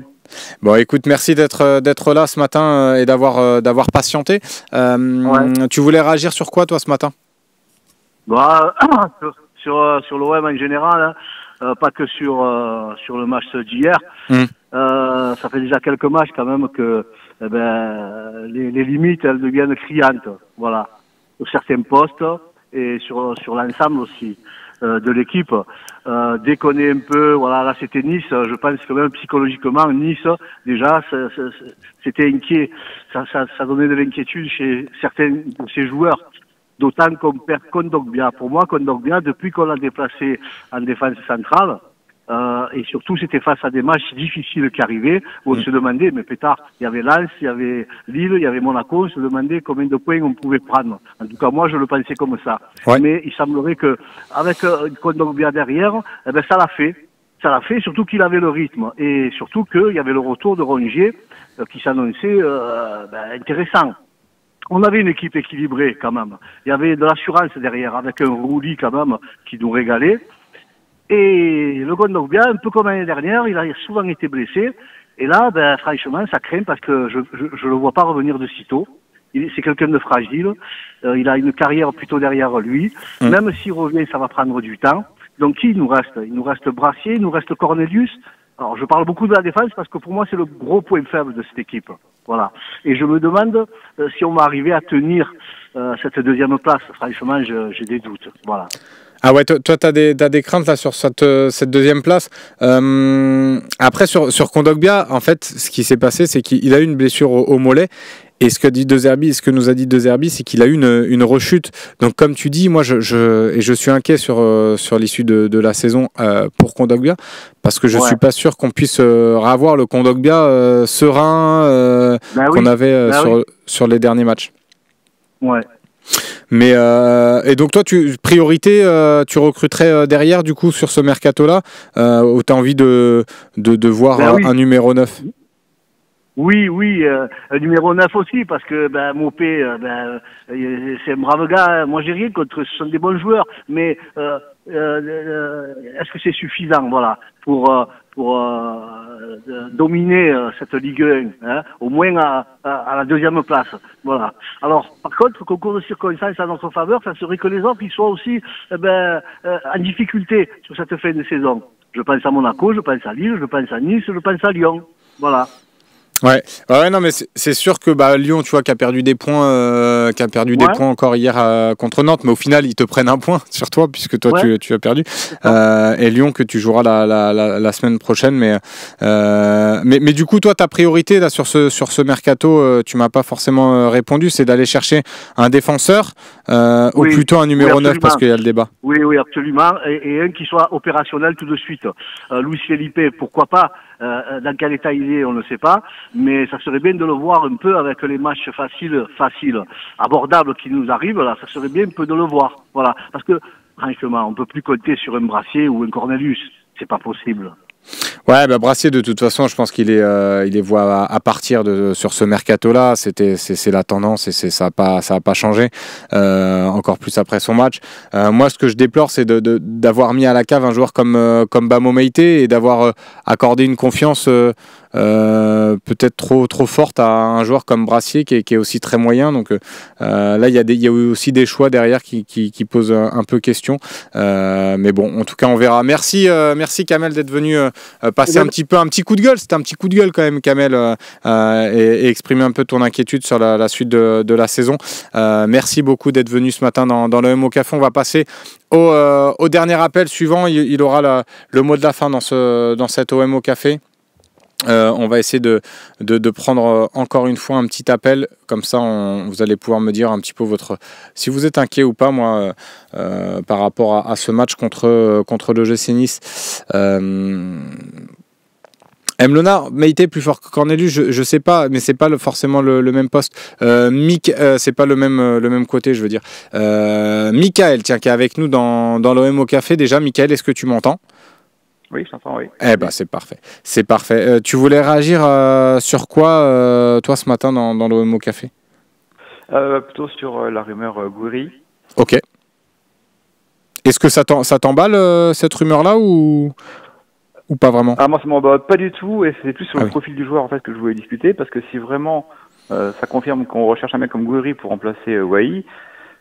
Bon, écoute, merci d'être là ce matin et d'avoir patienté. Tu voulais réagir sur quoi, toi, ce matin ? Sur l'OM en général, pas que sur le match d'hier. Ça fait déjà quelques matchs quand même que les limites, elles deviennent criantes. Voilà, sur certains postes et sur l'ensemble aussi de l'équipe. Dès qu'on est un peu, voilà, là c'était Nice, je pense que même psychologiquement, Nice, déjà, c'était inquiet. Ça donnait de l'inquiétude chez certains de ces joueurs. D'autant qu'on perd Kondogbia. Pour moi, Kondogbia, depuis qu'on l'a déplacé en défense centrale, et surtout c'était face à des matchs difficiles qui arrivaient, où on se demandait, mais pétard, il y avait Lens, il y avait Lille, il y avait Monaco, on se demandait combien de points on pouvait prendre. En tout cas, moi, je le pensais comme ça. Ouais. Mais il semblerait que, avec Kondogbia derrière, ça l'a fait. Ça l'a fait, surtout qu'il avait le rythme. Et surtout qu'il y avait le retour de Rongier, qui s'annonçait, intéressant. On avait une équipe équilibrée, quand même. Il y avait de l'assurance derrière, avec un Rouli, quand même, qui nous régalait. Et le Kondogbia, un peu comme l'année dernière, il a souvent été blessé. Et là, franchement, ça craint parce que je le vois pas revenir de sitôt. C'est quelqu'un de fragile. Il a une carrière plutôt derrière lui. Même s'il revient, ça va prendre du temps. Donc, qui il nous reste? Il nous reste Brassier, il nous reste Cornelius. Alors, je parle beaucoup de la défense parce que pour moi, c'est le gros point faible de cette équipe. Voilà. Et je me demande si on va arriver à tenir cette deuxième place. Franchement, j'ai des doutes. Voilà. Ah ouais, toi t'as des craintes là sur cette deuxième place. Après sur Kondogbia, en fait, ce qui s'est passé, c'est qu'il a eu une blessure au mollet. Et ce que nous a dit De Zerbi, c'est qu'il a eu une rechute. Donc comme tu dis, moi je suis inquiet sur l'issue de la saison pour Kondogbia, parce que je suis pas sûr qu'on puisse revoir le Kondogbia serein qu'on avait sur les derniers matchs. Ouais. Mais et donc toi, priorité, tu recruterais derrière du coup sur ce mercato-là, où tu as envie de voir Oui. un numéro 9? Oui, un numéro 9 aussi, parce que Mopé, c'est un brave gars. Moi, j'ai rien contre, ce sont des bons joueurs, mais est-ce que c'est suffisant, voilà, pour dominer cette Ligue 1, hein, au moins à la deuxième place, voilà. Alors, par contre, concours de circonstances à notre faveur, ça serait que les autres ils soient aussi en difficulté sur cette fin de saison. Je pense à Monaco, je pense à Lille, je pense à Nice, je pense à Lyon, voilà. Ouais, non, mais c'est sûr que Lyon, tu vois, qui a perdu des points, des points encore hier contre Nantes, mais au final, ils te prennent un point sur toi, puisque toi, tu as perdu. Et Lyon, que tu joueras la semaine prochaine. Mais du coup, toi, ta priorité là, sur ce mercato, tu m'as pas forcément répondu, c'est d'aller chercher un défenseur ou plutôt un numéro 9, parce qu'il y a le débat. Oui, absolument. Et un qui soit opérationnel tout de suite. Luis Felipe, pourquoi pas. Dans quel état il est, on ne sait pas, mais ça serait bien de le voir un peu avec les matchs faciles, abordables qui nous arrivent, là, ça serait bien un peu de le voir, voilà, parce que, franchement, on peut plus compter sur un Brassier ou un Cornelius, c'est pas possible. Ouais, Brassier, de toute façon, je pense qu'il est voué à partir sur ce mercato-là. C'est la tendance et ça a pas changé. Encore plus après son match. Moi, ce que je déplore, c'est d'avoir mis à la cave un joueur comme Bamo Meïté et d'avoir accordé une confiance peut-être trop forte à un joueur comme Brassier qui est aussi très moyen. Donc là, il y a aussi des choix derrière qui posent un peu question. Mais bon, en tout cas, on verra. Merci Kamel d'être venu passer un petit coup de gueule. C'était un petit coup de gueule quand même, Kamel, et exprimer un peu ton inquiétude sur la suite de la saison. Merci beaucoup d'être venu ce matin dans le MO Café. On va passer au dernier appel suivant. Il aura le mot de la fin dans cet OMO Café. On va essayer de prendre encore une fois un petit appel, comme ça vous allez pouvoir me dire un petit peu si vous êtes inquiet ou pas, moi, par rapport à ce match contre le GC Nice. Mlona, Meïté plus fort que Cornelius, je sais pas, mais c'est pas forcément le même poste. C'est pas le même côté, je veux dire. Michael, tiens, qui est avec nous dans l'OM au Café. Déjà, Michael, est-ce que tu m'entends? Oui, je t'entends, oui. Eh ben, c'est parfait. C'est parfait. Tu voulais réagir sur quoi, toi, ce matin, dans l'OM au Café? Plutôt sur la rumeur Gouiri. Ok. Est-ce que ça t'emballe, cette rumeur-là, ou pas vraiment? Ah, moi, ça m'emballe pas du tout, et c'est plus sur le profil du joueur, en fait, que je voulais discuter, parce que si vraiment ça confirme qu'on recherche un mec comme Gouiri pour remplacer Wai,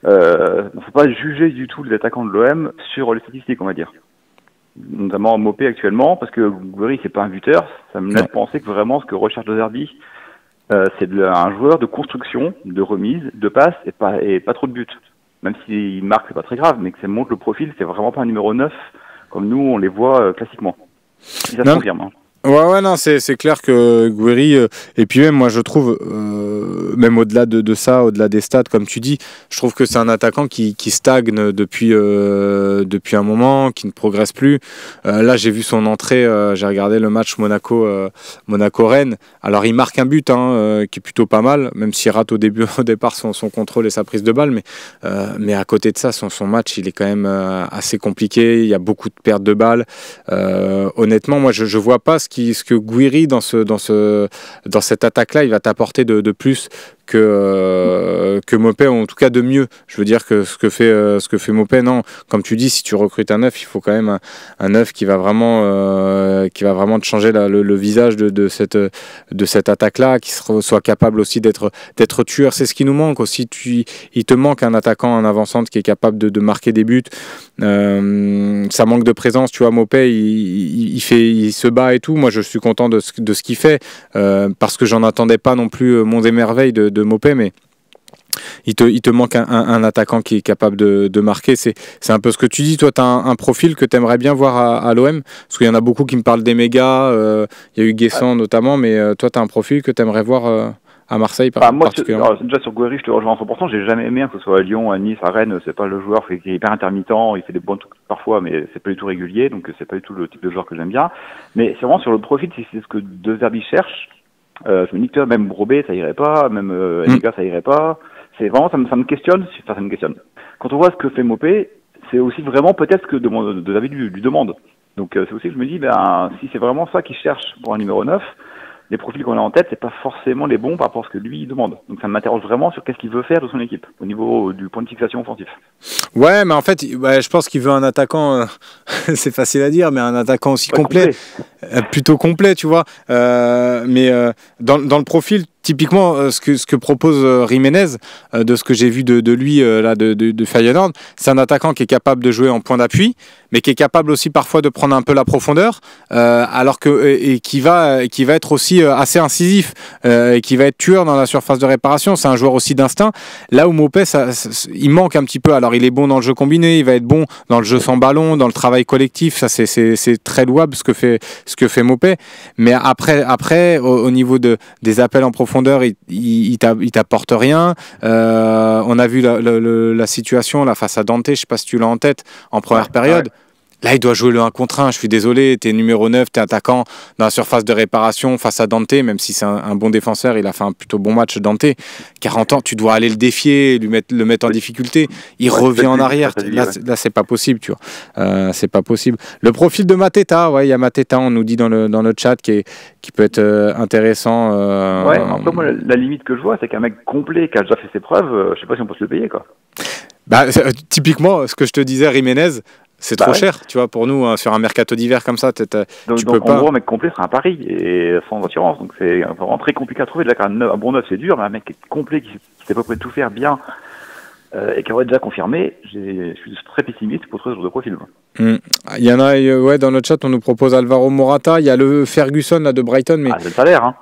il ne faut pas juger du tout les attaquants de l'OM sur les statistiques, on va dire. Notamment Mopé actuellement, parce que Gouiri c'est pas un buteur, ça me laisse penser que vraiment ce que recherche De Zerbi, c'est un joueur de construction, de remise, de passe et pas trop de buts. Même s'il marque, c'est pas très grave, mais que ça montre le profil, c'est vraiment pas un numéro 9 comme nous on les voit classiquement. Si ça se confirme. Hein. Ouais, non, c'est clair que Gouiri, et puis même, moi, je trouve, même au-delà de ça, au-delà des stats, comme tu dis, je trouve que c'est un attaquant qui stagne depuis un moment, qui ne progresse plus. Là, j'ai vu son entrée, j'ai regardé le match Monaco-Rennes. Alors, il marque un but, qui est plutôt pas mal, même s'il rate au départ son contrôle et sa prise de balle, mais à côté de ça, son match, il est quand même assez compliqué. Il y a beaucoup de pertes de balles. Honnêtement, moi, je vois pas ce que Gouiri dans cette attaque-là, il va t'apporter de plus que Mopé, en tout cas de mieux. Je veux dire que ce que fait Mopé, non, comme tu dis, si tu recrutes un neuf, il faut quand même un neuf qui va vraiment te changer le visage de cette attaque-là, qui soit capable aussi d'être tueur. C'est ce qui nous manque aussi. Il te manque un attaquant, un avant-centre qui est capable de marquer des buts. Ça manque de présence, tu vois. Mopé, il se bat et tout. Moi, je suis content de ce qu'il fait, parce que j'en attendais pas non plus mon émerveil de Mopé, mais il te manque un attaquant qui est capable de marquer. C'est un peu ce que tu dis. Toi, tu as un profil que tu aimerais bien voir à l'OM, parce qu'il y en a beaucoup qui me parlent des mégas. Il y a eu Guessant notamment, mais toi, tu as un profil que tu aimerais voir à Marseille particulièrement. Moi, déjà sur Gouiri, je te rejoins à 100%. J'ai jamais aimé, que ce soit à Lyon, à Nice, à Rennes. C'est pas le joueur qui est hyper intermittent. Il fait des bons trucs parfois, mais c'est pas du tout régulier. Donc, c'est pas du tout le type de joueur que j'aime bien. Mais c'est vraiment sur le profil, c'est ce que De Zerbi cherche. Je me dis que même Brobé, ça irait pas. Même Liga, ça irait pas. C'est vraiment, ça me questionne. Enfin, ça me questionne. Quand on voit ce que fait Mopé, c'est aussi vraiment peut-être ce que David lui demande. Donc c'est aussi que je me dis, si c'est vraiment ça qu'il cherche pour un numéro 9, les profils qu'on a en tête, c'est pas forcément les bons par rapport à ce que lui il demande. Donc ça m'interroge vraiment sur qu'est-ce qu'il veut faire de son équipe au niveau du point de fixation offensif. Ouais, mais en fait, je pense qu'il veut un attaquant, c'est facile à dire, mais un attaquant aussi complet. Plutôt complet, tu vois. Mais dans le profil, typiquement, ce que propose Jiménez, de ce que j'ai vu de lui, là, de Feyenoord, c'est un attaquant qui est capable de jouer en point d'appui, mais qui est capable aussi parfois de prendre un peu la profondeur, alors que et qui va être aussi assez incisif, et qui va être tueur dans la surface de réparation. C'est un joueur aussi d'instinct. Là où Mopé, il manque un petit peu. Alors, il est bon dans le jeu combiné, il va être bon dans le jeu sans ballon, dans le travail collectif. Ça, c'est très louable ce que fait Mopé. Mais après, au niveau des appels en profondeur, il t'apporte rien. On a vu la situation là face à Dante, je sais pas si tu l'as en tête, en première période. Là, il doit jouer le 1 contre 1. Je suis désolé, t'es numéro 9, t'es attaquant dans la surface de réparation face à Dante, même si c'est un bon défenseur, il a fait un plutôt bon match, Dante. 40 ans, tu dois aller le défier, le mettre en difficulté. Il revient en arrière. Là, c'est pas possible, tu vois. C'est pas possible. Le profil de Mateta, il y a Mateta, on nous dit dans le chat, qui peut être intéressant. Après, moi, la limite que je vois, c'est qu'un mec complet qui a déjà fait ses preuves, je sais pas si on peut se le payer, quoi. Typiquement, ce que je te disais, Jiménez, c'est trop cher, tu vois, pour nous, sur un mercato d'hiver comme ça, tu peux pas. En gros, un mec complet, c'est un pari, et sans assurance, donc c'est vraiment très compliqué à trouver. Déjà un bon neuf, c'est dur, mais un mec complet qui sait pas prêt de tout faire bien, et qui aurait déjà confirmé, je suis très pessimiste pour trouver ce genre de profil. Il y en a, dans notre chat, on nous propose Alvaro Morata, il y a le Ferguson là, de Brighton, mais... c'est le salaire, hein.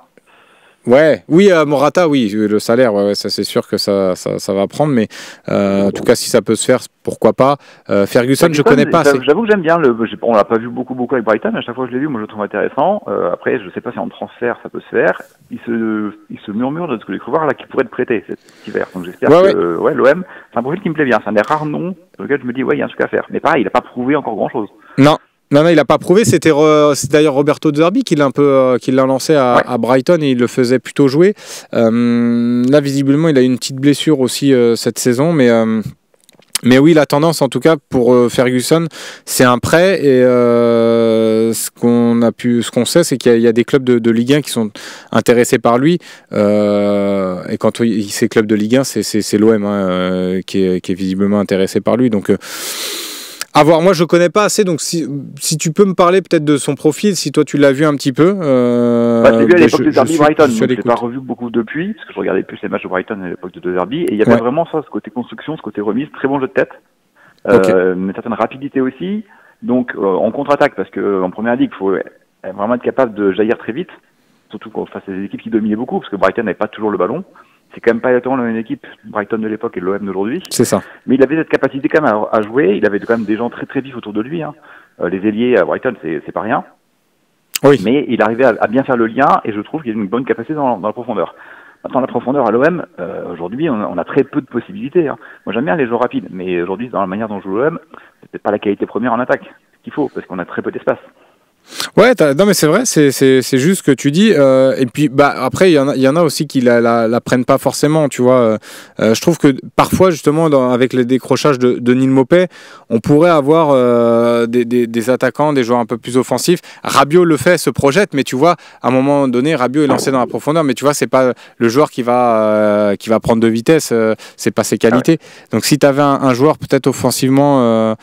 Oui, Morata, oui, le salaire, ça c'est sûr que ça va prendre, mais en tout cas, si ça peut se faire, pourquoi pas. Ferguson, je connais pas. J'avoue que j'aime bien. On l'a pas vu beaucoup avec Brighton. À chaque fois que je l'ai vu, moi je le trouve intéressant. Après, je sais pas si en transfert ça peut se faire. Il se murmure de ce que j'ai cru voir là, qu'il pourrait être prêté cet hiver. Donc j'espère que l'OM, c'est un profil qui me plaît bien. C'est un des rares noms sur lequel je me dis il y a un truc à faire. Mais pareil, il a pas prouvé encore grand chose. Non, il n'a pas prouvé. C'est d'ailleurs Roberto De Zerbi qui l'a lancé à Brighton et il le faisait plutôt jouer. Là, visiblement, il a eu une petite blessure aussi cette saison, mais oui, la tendance, en tout cas, pour Ferguson, c'est un prêt. Et ce qu'on sait, c'est qu'il y a des clubs de Ligue 1 qui sont intéressés par lui. Et quand ces clubs de Ligue 1, c'est l'OM qui est visiblement intéressé par lui. Donc à voir, moi je connais pas assez, donc si tu peux me parler peut-être de son profil, si toi tu l'as vu un petit peu. Je l'ai vu à l'époque de Derby Brighton, je l'ai pas revu beaucoup depuis, parce que je regardais plus les matchs de Brighton à l'époque de Derby, et il y avait vraiment ça, ce côté construction, ce côté remise, très bon jeu de tête, une certaine rapidité aussi, donc en contre-attaque, parce qu'en première ligue, il faut vraiment être capable de jaillir très vite, surtout face à des équipes qui dominaient beaucoup, parce que Brighton n'avait pas toujours le ballon. C'est quand même pas exactement la même équipe, Brighton de l'époque et l'OM d'aujourd'hui. C'est ça. Mais il avait cette capacité quand même à jouer. Il avait quand même des gens très très vifs autour de lui. Les ailiers à Brighton, c'est pas rien. Oui. Mais il arrivait à bien faire le lien et je trouve qu'il a une bonne capacité dans la profondeur. Maintenant, la profondeur à l'OM, aujourd'hui, on a très peu de possibilités. Moi, j'aime bien les joueurs rapides, mais aujourd'hui, dans la manière dont joue l'OM, c'est peut-être pas la qualité première en attaque qu'il faut, parce qu'on a très peu d'espace. Ouais, non mais c'est vrai, c'est juste ce que tu dis. Et puis après il y en a aussi qui la prennent pas forcément, tu vois. Je trouve que parfois justement avec les décrochages de Neil Maupay, on pourrait avoir des attaquants, des joueurs un peu plus offensifs. Rabiot le fait, se projette, mais tu vois, à un moment donné, Rabiot est lancé dans la profondeur, mais tu vois, c'est pas le joueur qui va prendre de vitesse, c'est pas ses qualités. Donc si tu avais un joueur peut-être offensivement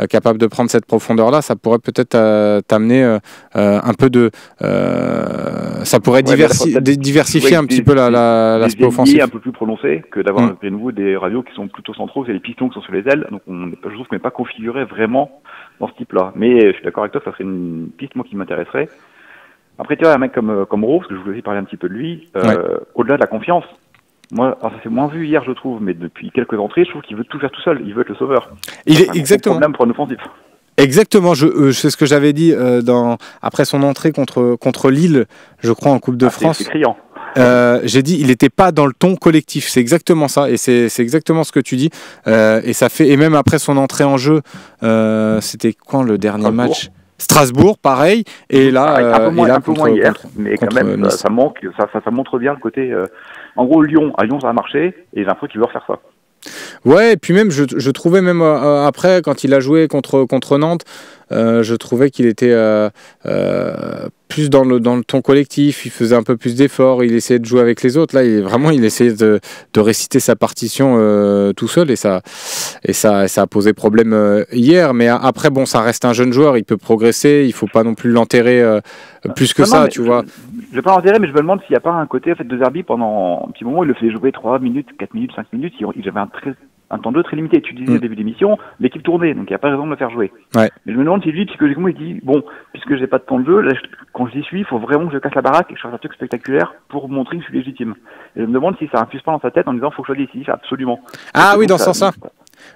capable de prendre cette profondeur-là, ça pourrait peut-être t'amener un peu de ça pourrait diversifier un petit peu l'aspect offensif, un peu plus prononcé que d'avoir de nouveau des Rabiot qui sont plutôt centraux, c'est les pistons qui sont sur les ailes, donc je trouve qu'on n'est pas configuré vraiment dans ce type-là, mais je suis d'accord avec toi, ça serait une piste moi qui m'intéresserait. Après tu vois un mec comme Rose, parce que je voulais aussi parler un petit peu de lui, au-delà de la confiance, moi, ça s'est moins vu hier je trouve, mais depuis quelques entrées je trouve qu'il veut tout faire tout seul, il veut être le sauveur. Il est exactement un problème pour un offensif. Exactement, c'est ce que j'avais dit après son entrée contre Lille, je crois, en Coupe de France. C'est criant. J'ai dit, il n'était pas dans le ton collectif, c'est exactement ça, et c'est exactement ce que tu dis. Et ça fait, et même après son entrée en jeu, c'était quand le dernier match? Strasbourg, pareil, et là, un peu moins hier, mais quand même, ça montre bien le côté En gros, à Lyon, ça a marché, et j'ai l'impression qu'il veut refaire ça. Ouais, et puis même, je trouvais même après, quand il a joué contre Nantes, je trouvais qu'il était plus dans le ton collectif, il faisait un peu plus d'efforts, il essayait de jouer avec les autres. Là, il essayait de réciter sa partition tout seul, et ça a posé problème hier. Mais après, bon, ça reste un jeune joueur, il peut progresser, il faut pas non plus l'enterrer plus que ça, tu vois. Je vais pas l'enterrer, mais je me demande s'il n'y a pas un côté, en fait, de Zerbi, pendant un petit moment, il le faisait jouer 3 minutes, 4 minutes, 5 minutes, il avait un temps de jeu très limité. Tu disais au début d'émission, l'équipe tournait, donc il n'y a pas raison de le faire jouer. Ouais. Mais je me demande si lui, psychologiquement, il dit, bon, puisque j'ai pas de temps de jeu, là, quand j'y suis, il faut vraiment que je casse la baraque et que je fasse un truc spectaculaire pour montrer que je suis légitime. Et je me demande si ça infuse pas dans sa tête en disant, faut que je sois décisif, absolument. Ah oui, dans ce sens-là.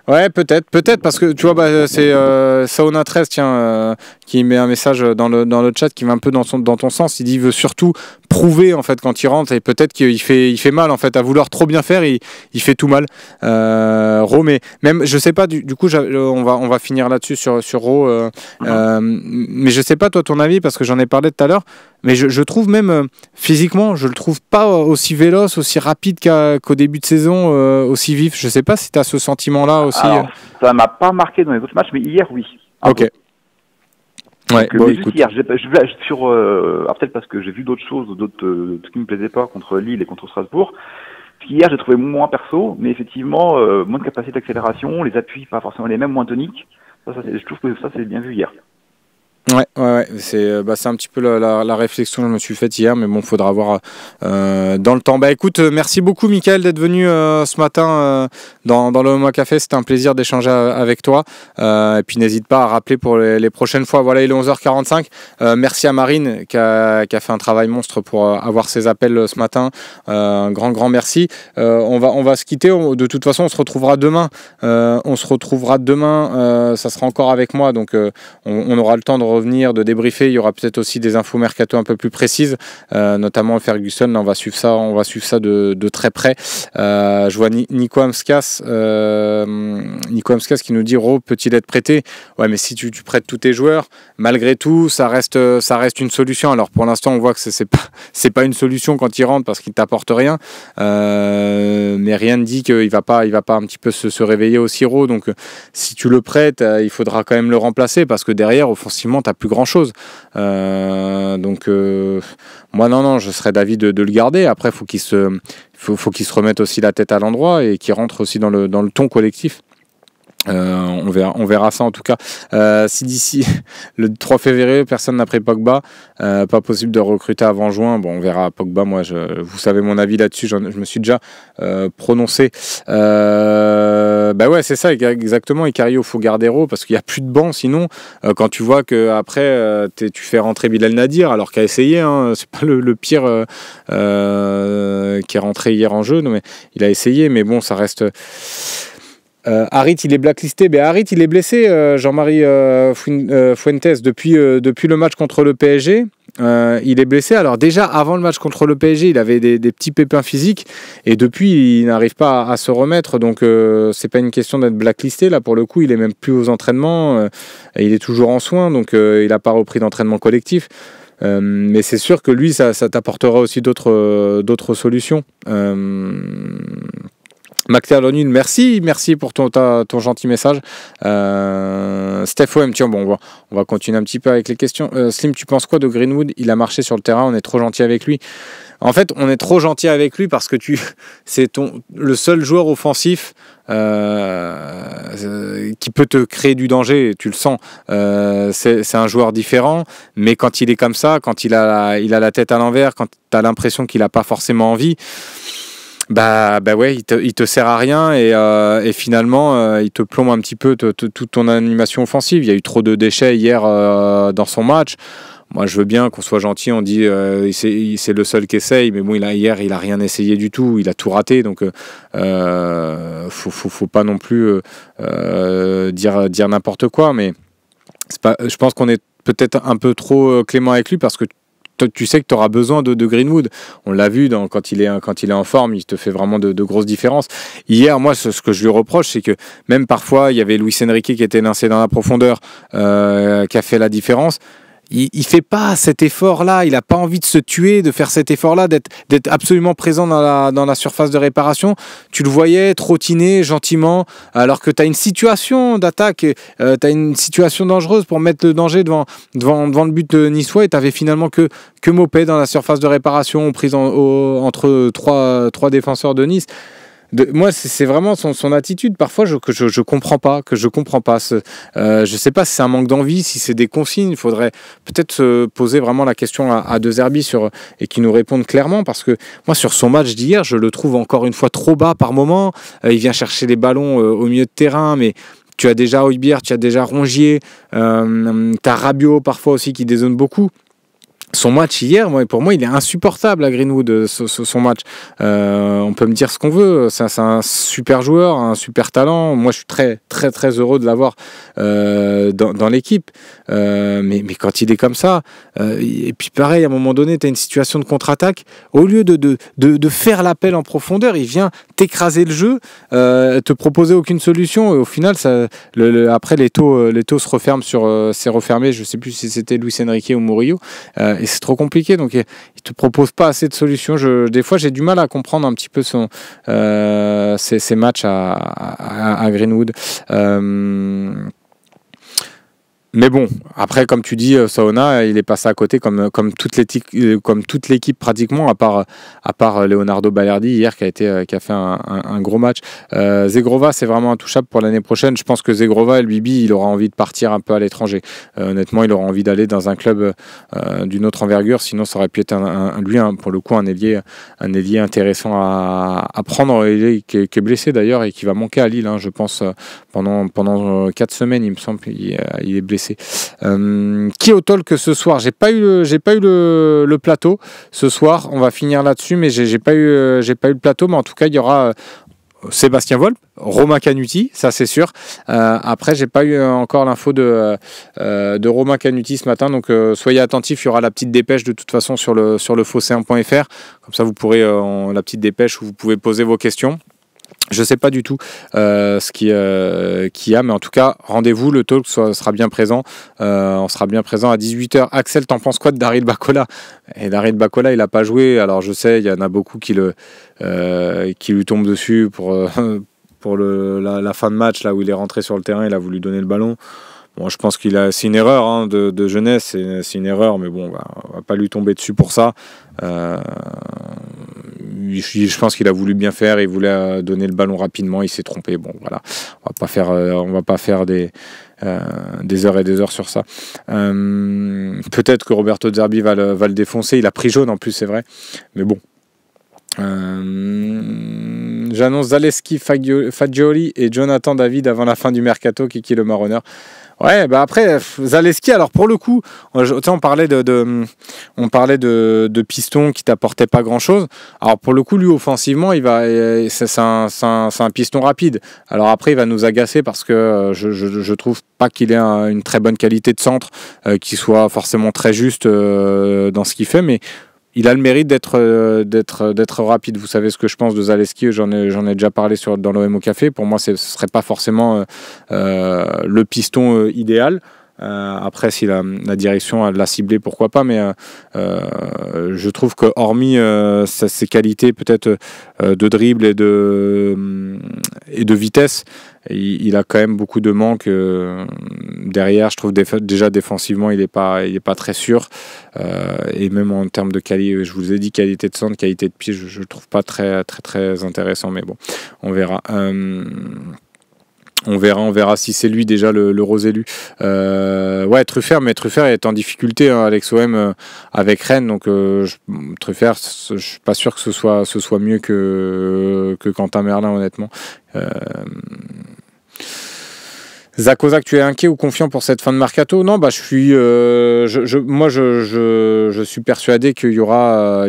Ouais, peut-être, parce que tu vois, c'est Saona 13, qui met un message dans le chat qui va un peu dans ton sens. Il dit qu'il veut surtout prouver en fait quand il rentre, et peut-être qu'il fait mal en fait à vouloir trop bien faire, il fait tout mal. Mais même je sais pas, du coup on va finir là-dessus sur Ro, mais je sais pas toi ton avis, parce que j'en ai parlé tout à l'heure, mais je trouve même physiquement, je le trouve pas aussi véloce, aussi rapide qu'au début de saison, aussi vif. Je sais pas si tu as ce sentiment-là aussi. Alors, ça m'a pas marqué dans les autres matchs, mais hier oui. Ok. Ouais, donc, mais juste hier, peut-être parce que j'ai vu d'autres choses, d'autres qui me plaisaient pas contre Lille et contre Strasbourg. Hier, j'ai trouvé moins perso, mais effectivement, moins de capacité d'accélération, les appuis pas forcément les mêmes, moins toniques. Je trouve que ça, c'est bien vu hier. Ouais, c'est un petit peu la réflexion que je me suis faite hier, mais bon, faudra voir dans le temps. Bah écoute, merci beaucoup Mickaël d'être venu ce matin dans le Homo Café, c'était un plaisir d'échanger avec toi, et puis n'hésite pas à rappeler pour les prochaines fois. Voilà, il est 11h45, merci à Marine qui a fait un travail monstre pour avoir ses appels ce matin, un grand merci. On va se quitter, de toute façon on se retrouvera demain, ça sera encore avec moi, donc on aura le temps de revenir, de débriefer. Il y aura peut-être aussi des infos mercato un peu plus précises, notamment Ferguson. Là, on va suivre ça de très près. Je vois Nico Amskas qui nous dit Ro, peut-il être prêté? Ouais, mais si tu prêtes tous tes joueurs, malgré tout, ça reste une solution. Alors pour l'instant, on voit que c'est pas une solution quand il rentre parce qu'il t'apporte rien, mais rien ne dit qu'il va pas un petit peu se réveiller aussi, Ro. Donc si tu le prêtes, il faudra quand même le remplacer, parce que derrière, offensivement, t'as plus grand chose. Donc moi non, je serais d'avis de le garder. Après, faut qu'il se remette aussi la tête à l'endroit et qu'il rentre aussi dans le ton collectif. On verra ça en tout cas. Si d'ici le 3 février personne n'a pris Pogba, pas possible de recruter avant juin, bon, on verra. Pogba, moi vous savez mon avis là-dessus, je me suis déjà prononcé. Ouais, c'est ça exactement. Icario, faut garder Ro parce qu'il n'y a plus de banc sinon. Quand tu vois que après tu fais rentrer Bilal Nadir alors qu'il a essayé, c'est pas le pire qui est rentré hier en jeu, mais il a essayé, mais bon, ça reste. Harit, il est blacklisté. Harit, il est blessé, Jean-Marie Fuentes, depuis le match contre le PSG. Il est blessé. Alors déjà, avant le match contre le PSG, il avait des petits pépins physiques. Et depuis, il n'arrive pas à se remettre. Donc, c'est pas une question d'être blacklisté. Là, pour le coup, il est même plus aux entraînements. Il est toujours en soins. Donc, il n'a pas repris d'entraînement collectif. Mais c'est sûr que lui, ça t'apportera aussi d'autres solutions. McTerlonune, merci pour ton gentil message. Steph OM, tiens, bon, on va continuer un petit peu avec les questions. Slim, tu penses quoi de Greenwood? Il a marché sur le terrain, on est trop gentil avec lui. En fait, on est trop gentil avec lui parce que c'est le seul joueur offensif qui peut te créer du danger, tu le sens. C'est un joueur différent, mais quand il est comme ça, quand il a la tête à l'envers, quand tu as l'impression qu'il n'a pas forcément envie, ouais, il te sert à rien et finalement il te plombe un petit peu toute ton animation offensive. Il y a eu trop de déchets hier dans son match. Moi, je veux bien qu'on soit gentil, on dit c'est le seul qui essaye, mais bon, hier, il a rien essayé du tout, il a tout raté, donc faut pas non plus dire n'importe quoi, mais je pense qu'on est peut-être un peu trop clément avec lui parce que tu sais que tu auras besoin de Greenwood. On l'a vu quand il est en forme, il te fait vraiment de grosses différences. Hier, moi, ce que je lui reproche, c'est que même parfois, il y avait Luis Enrique qui était lancé dans la profondeur, qui a fait la différence. il fait pas cet effort-là, il a pas envie de se tuer, de faire cet effort-là, d'être absolument présent dans la surface de réparation. Tu le voyais trottiner gentiment, alors que tu as une situation d'attaque, tu as une situation dangereuse pour mettre le danger devant le but de Niçois, et tu avais finalement que Maupay dans la surface de réparation, prise entre trois défenseurs de Nice. Moi, c'est vraiment son attitude parfois que je comprends pas, je sais pas si c'est un manque d'envie, si c'est des consignes. Il faudrait peut-être se poser vraiment la question à De Zerbi et qu'il nous réponde clairement, parce que moi, sur son match d'hier, je le trouve encore une fois trop bas par moment. Il vient chercher les ballons au milieu de terrain, mais tu as déjà Højbjerg, tu as déjà Rongier, tu as Rabiot parfois aussi qui dézone beaucoup. Son match hier, pour moi, il est insupportable à Greenwood, son match. On peut me dire ce qu'on veut, c'est un super joueur, un super talent. Moi, je suis très, très, très heureux de l'avoir dans l'équipe. Mais quand il est comme ça, et puis pareil, à un moment donné, tu as une situation de contre-attaque. Au lieu de faire l'appel en profondeur, il vient t'écraser le jeu, te proposer aucune solution. Et au final, après, les taux se referment c'est refermé. Je ne sais plus si c'était Luis Enrique ou Murillo. Et c'est trop compliqué, donc il ne te propose pas assez de solutions. Des fois, j'ai du mal à comprendre un petit peu ces matchs à Greenwood. Mais bon, après, comme tu dis, Saona, il est passé à côté comme toute l'équipe pratiquement, à part Leonardo Balerdi hier qui a fait un gros match. Zegrova, c'est vraiment intouchable pour l'année prochaine. Je pense que Zegrova, Bibi, il aura envie de partir un peu à l'étranger. Honnêtement, il aura envie d'aller dans un club d'une autre envergure. Sinon, ça aurait pu être pour le coup un ailier intéressant à prendre. Qui est blessé d'ailleurs et qui va manquer à Lille, je pense, pendant 4 semaines, il me semble. Il est blessé. Qui au talk ce soir, j'ai pas eu le plateau ce soir, on va finir là-dessus, mais j'ai pas eu le plateau, mais en tout cas il y aura Sébastien Volpe, Romain Canuti, ça c'est sûr. Après j'ai pas eu encore l'info de Romain Canuti ce matin, donc soyez attentifs, il y aura la petite dépêche de toute façon sur le phocéen.fr, comme ça vous pourrez la petite dépêche où vous pouvez poser vos questions. Je ne sais pas du tout ce qu'il y a, mais en tout cas, rendez-vous, le talk sera bien présent. On sera bien présent à 18h. Axel, t'en penses quoi de Daryl Bacola ? Et Daryl Bacola, il n'a pas joué. Alors je sais, il y en a beaucoup qui lui tombent dessus pour la fin de match, là où il est rentré sur le terrain, il a voulu donner le ballon. Bon, je pense c'est une erreur de jeunesse, c'est une erreur, mais bon, on va pas lui tomber dessus pour ça. Je pense qu'il a voulu bien faire, il voulait donner le ballon rapidement, il s'est trompé. Bon, voilà, on va pas faire des heures et des heures sur ça. Peut-être que Roberto De Zerbi va le défoncer. Il a pris jaune en plus, c'est vrai, mais bon. J'annonce Zaleski, Fagioli et Jonathan David avant la fin du mercato. Kiki le marronneur. Ouais, après Zaleski, alors pour le coup, on parlait de piston qui t'apportait pas grand chose. Alors pour le coup, lui offensivement, c'est un piston rapide. Alors après, il va nous agacer parce que je trouve pas qu'il ait une très bonne qualité de centre, qui soit forcément très juste dans ce qu'il fait, mais il a le mérite d'être rapide. Vous savez ce que je pense de Zaleski, j'en ai déjà parlé dans l'OM au café. Pour moi, ce serait pas forcément le piston idéal. Après, si la direction l'a ciblé, pourquoi pas, mais je trouve que hormis ses qualités peut-être de dribble et de vitesse, il a quand même beaucoup de manques derrière. Je trouve déjà défensivement il est pas très sûr, et même en termes de qualité, je vous ai dit qualité de centre, qualité de pied, je le trouve pas très très très intéressant, mais bon, on verra. On verra si c'est lui déjà le rose élu. Ouais, Truffert est en difficulté, Alex OM avec Rennes, donc Truffert, je suis pas sûr que ce soit mieux que Quentin Merlin, honnêtement. Zach Ozak, tu es inquiet ou confiant pour cette fin de mercato ? Non, je suis, je suis persuadé qu'il y aura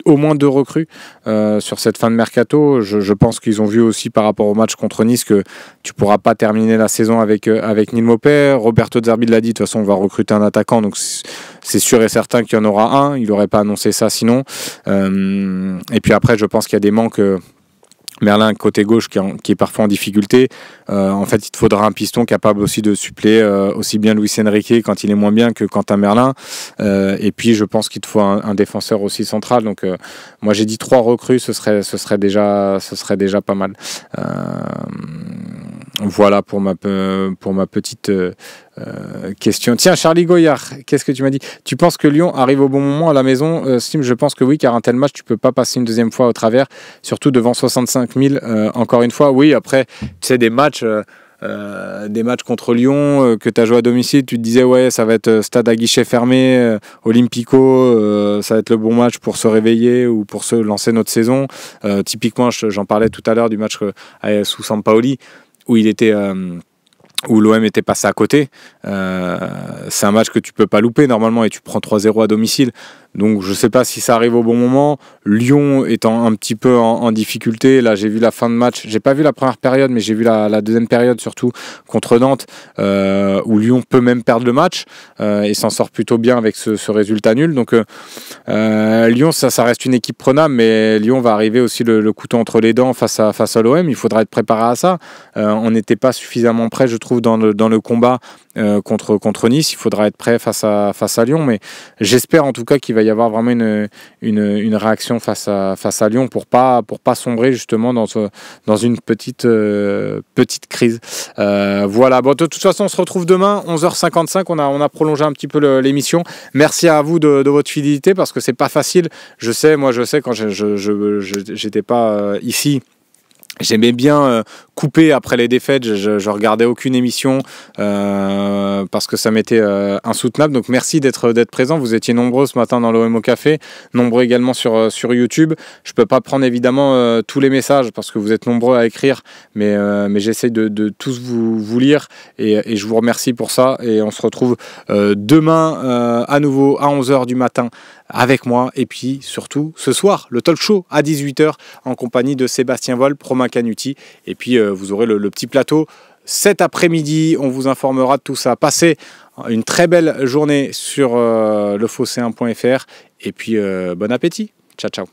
au moins 2 recrues sur cette fin de mercato. Je pense qu'ils ont vu aussi par rapport au match contre Nice que tu pourras pas terminer la saison avec Neil Maupay. Roberto De Zerbi l'a dit, de toute façon on va recruter un attaquant, donc c'est sûr et certain qu'il y en aura un. Il n'aurait pas annoncé ça sinon. Et puis après, je pense qu'il y a des manques Merlin, côté gauche, qui est parfois en difficulté. En fait, il te faudra un piston capable aussi de suppléer aussi bien Luis Enrique quand il est moins bien que Quentin Merlin. Et puis, je pense qu'il te faut un défenseur aussi central. Donc, moi, j'ai dit 3 recrues, ce serait déjà pas mal. Voilà pour ma petite question. Tiens, Charlie Goyard, qu'est-ce que tu m'as dit? Tu penses que Lyon arrive au bon moment à la maison? Sim, je pense que oui, car un tel match, tu peux pas passer une deuxième fois au travers, surtout devant 65 000. Encore une fois, oui, après, tu sais, des matchs contre Lyon que tu as joué à domicile, tu te disais ouais, ça va être stade à guichet fermé, Olympico, ça va être le bon match pour se réveiller ou pour se lancer notre saison. Typiquement, j'en parlais tout à l'heure du match sous Sampaoli, où l'OM était passé à côté. C'est un match que tu peux pas louper normalement et tu prends 3-0 à domicile. Donc je sais pas si ça arrive au bon moment. Lyon étant un petit peu en difficulté. Là j'ai vu la fin de match. J'ai pas vu la première période, mais j'ai vu la deuxième période surtout contre Nantes, où Lyon peut même perdre le match et s'en sort plutôt bien avec ce résultat nul. Donc Lyon, ça reste une équipe prenable, mais Lyon va arriver aussi le couteau entre les dents face à l'OM. Il faudra être préparé à ça. On n'était pas suffisamment prêt, je trouve, dans le combat contre Nice. Il faudra être prêt face à Lyon, mais j'espère en tout cas qu'il va y avoir vraiment une réaction face à Lyon pour pas sombrer justement dans une petite crise. Voilà. Bon, de toute façon, on se retrouve demain 11h55. On a prolongé un petit peu l'émission. Merci à vous de votre fidélité parce que c'est pas facile. Je sais quand j'étais pas ici. J'aimais bien couper après les défaites, je regardais aucune émission parce que ça m'était insoutenable. Donc merci d'être présent. Vous étiez nombreux ce matin dans l'OM au Café, nombreux également sur YouTube. Je peux pas prendre évidemment tous les messages parce que vous êtes nombreux à écrire, mais j'essaie de tous vous lire et je vous remercie pour ça. Et on se retrouve demain à nouveau à 11h du matin avec moi et puis surtout ce soir le talk show à 18h en compagnie de Sébastien Voll, Romain Canuti et puis vous aurez le petit plateau cet après-midi. On vous informera de tout ça. Passez une très belle journée sur lephocéen.fr et puis bon appétit. Ciao ciao.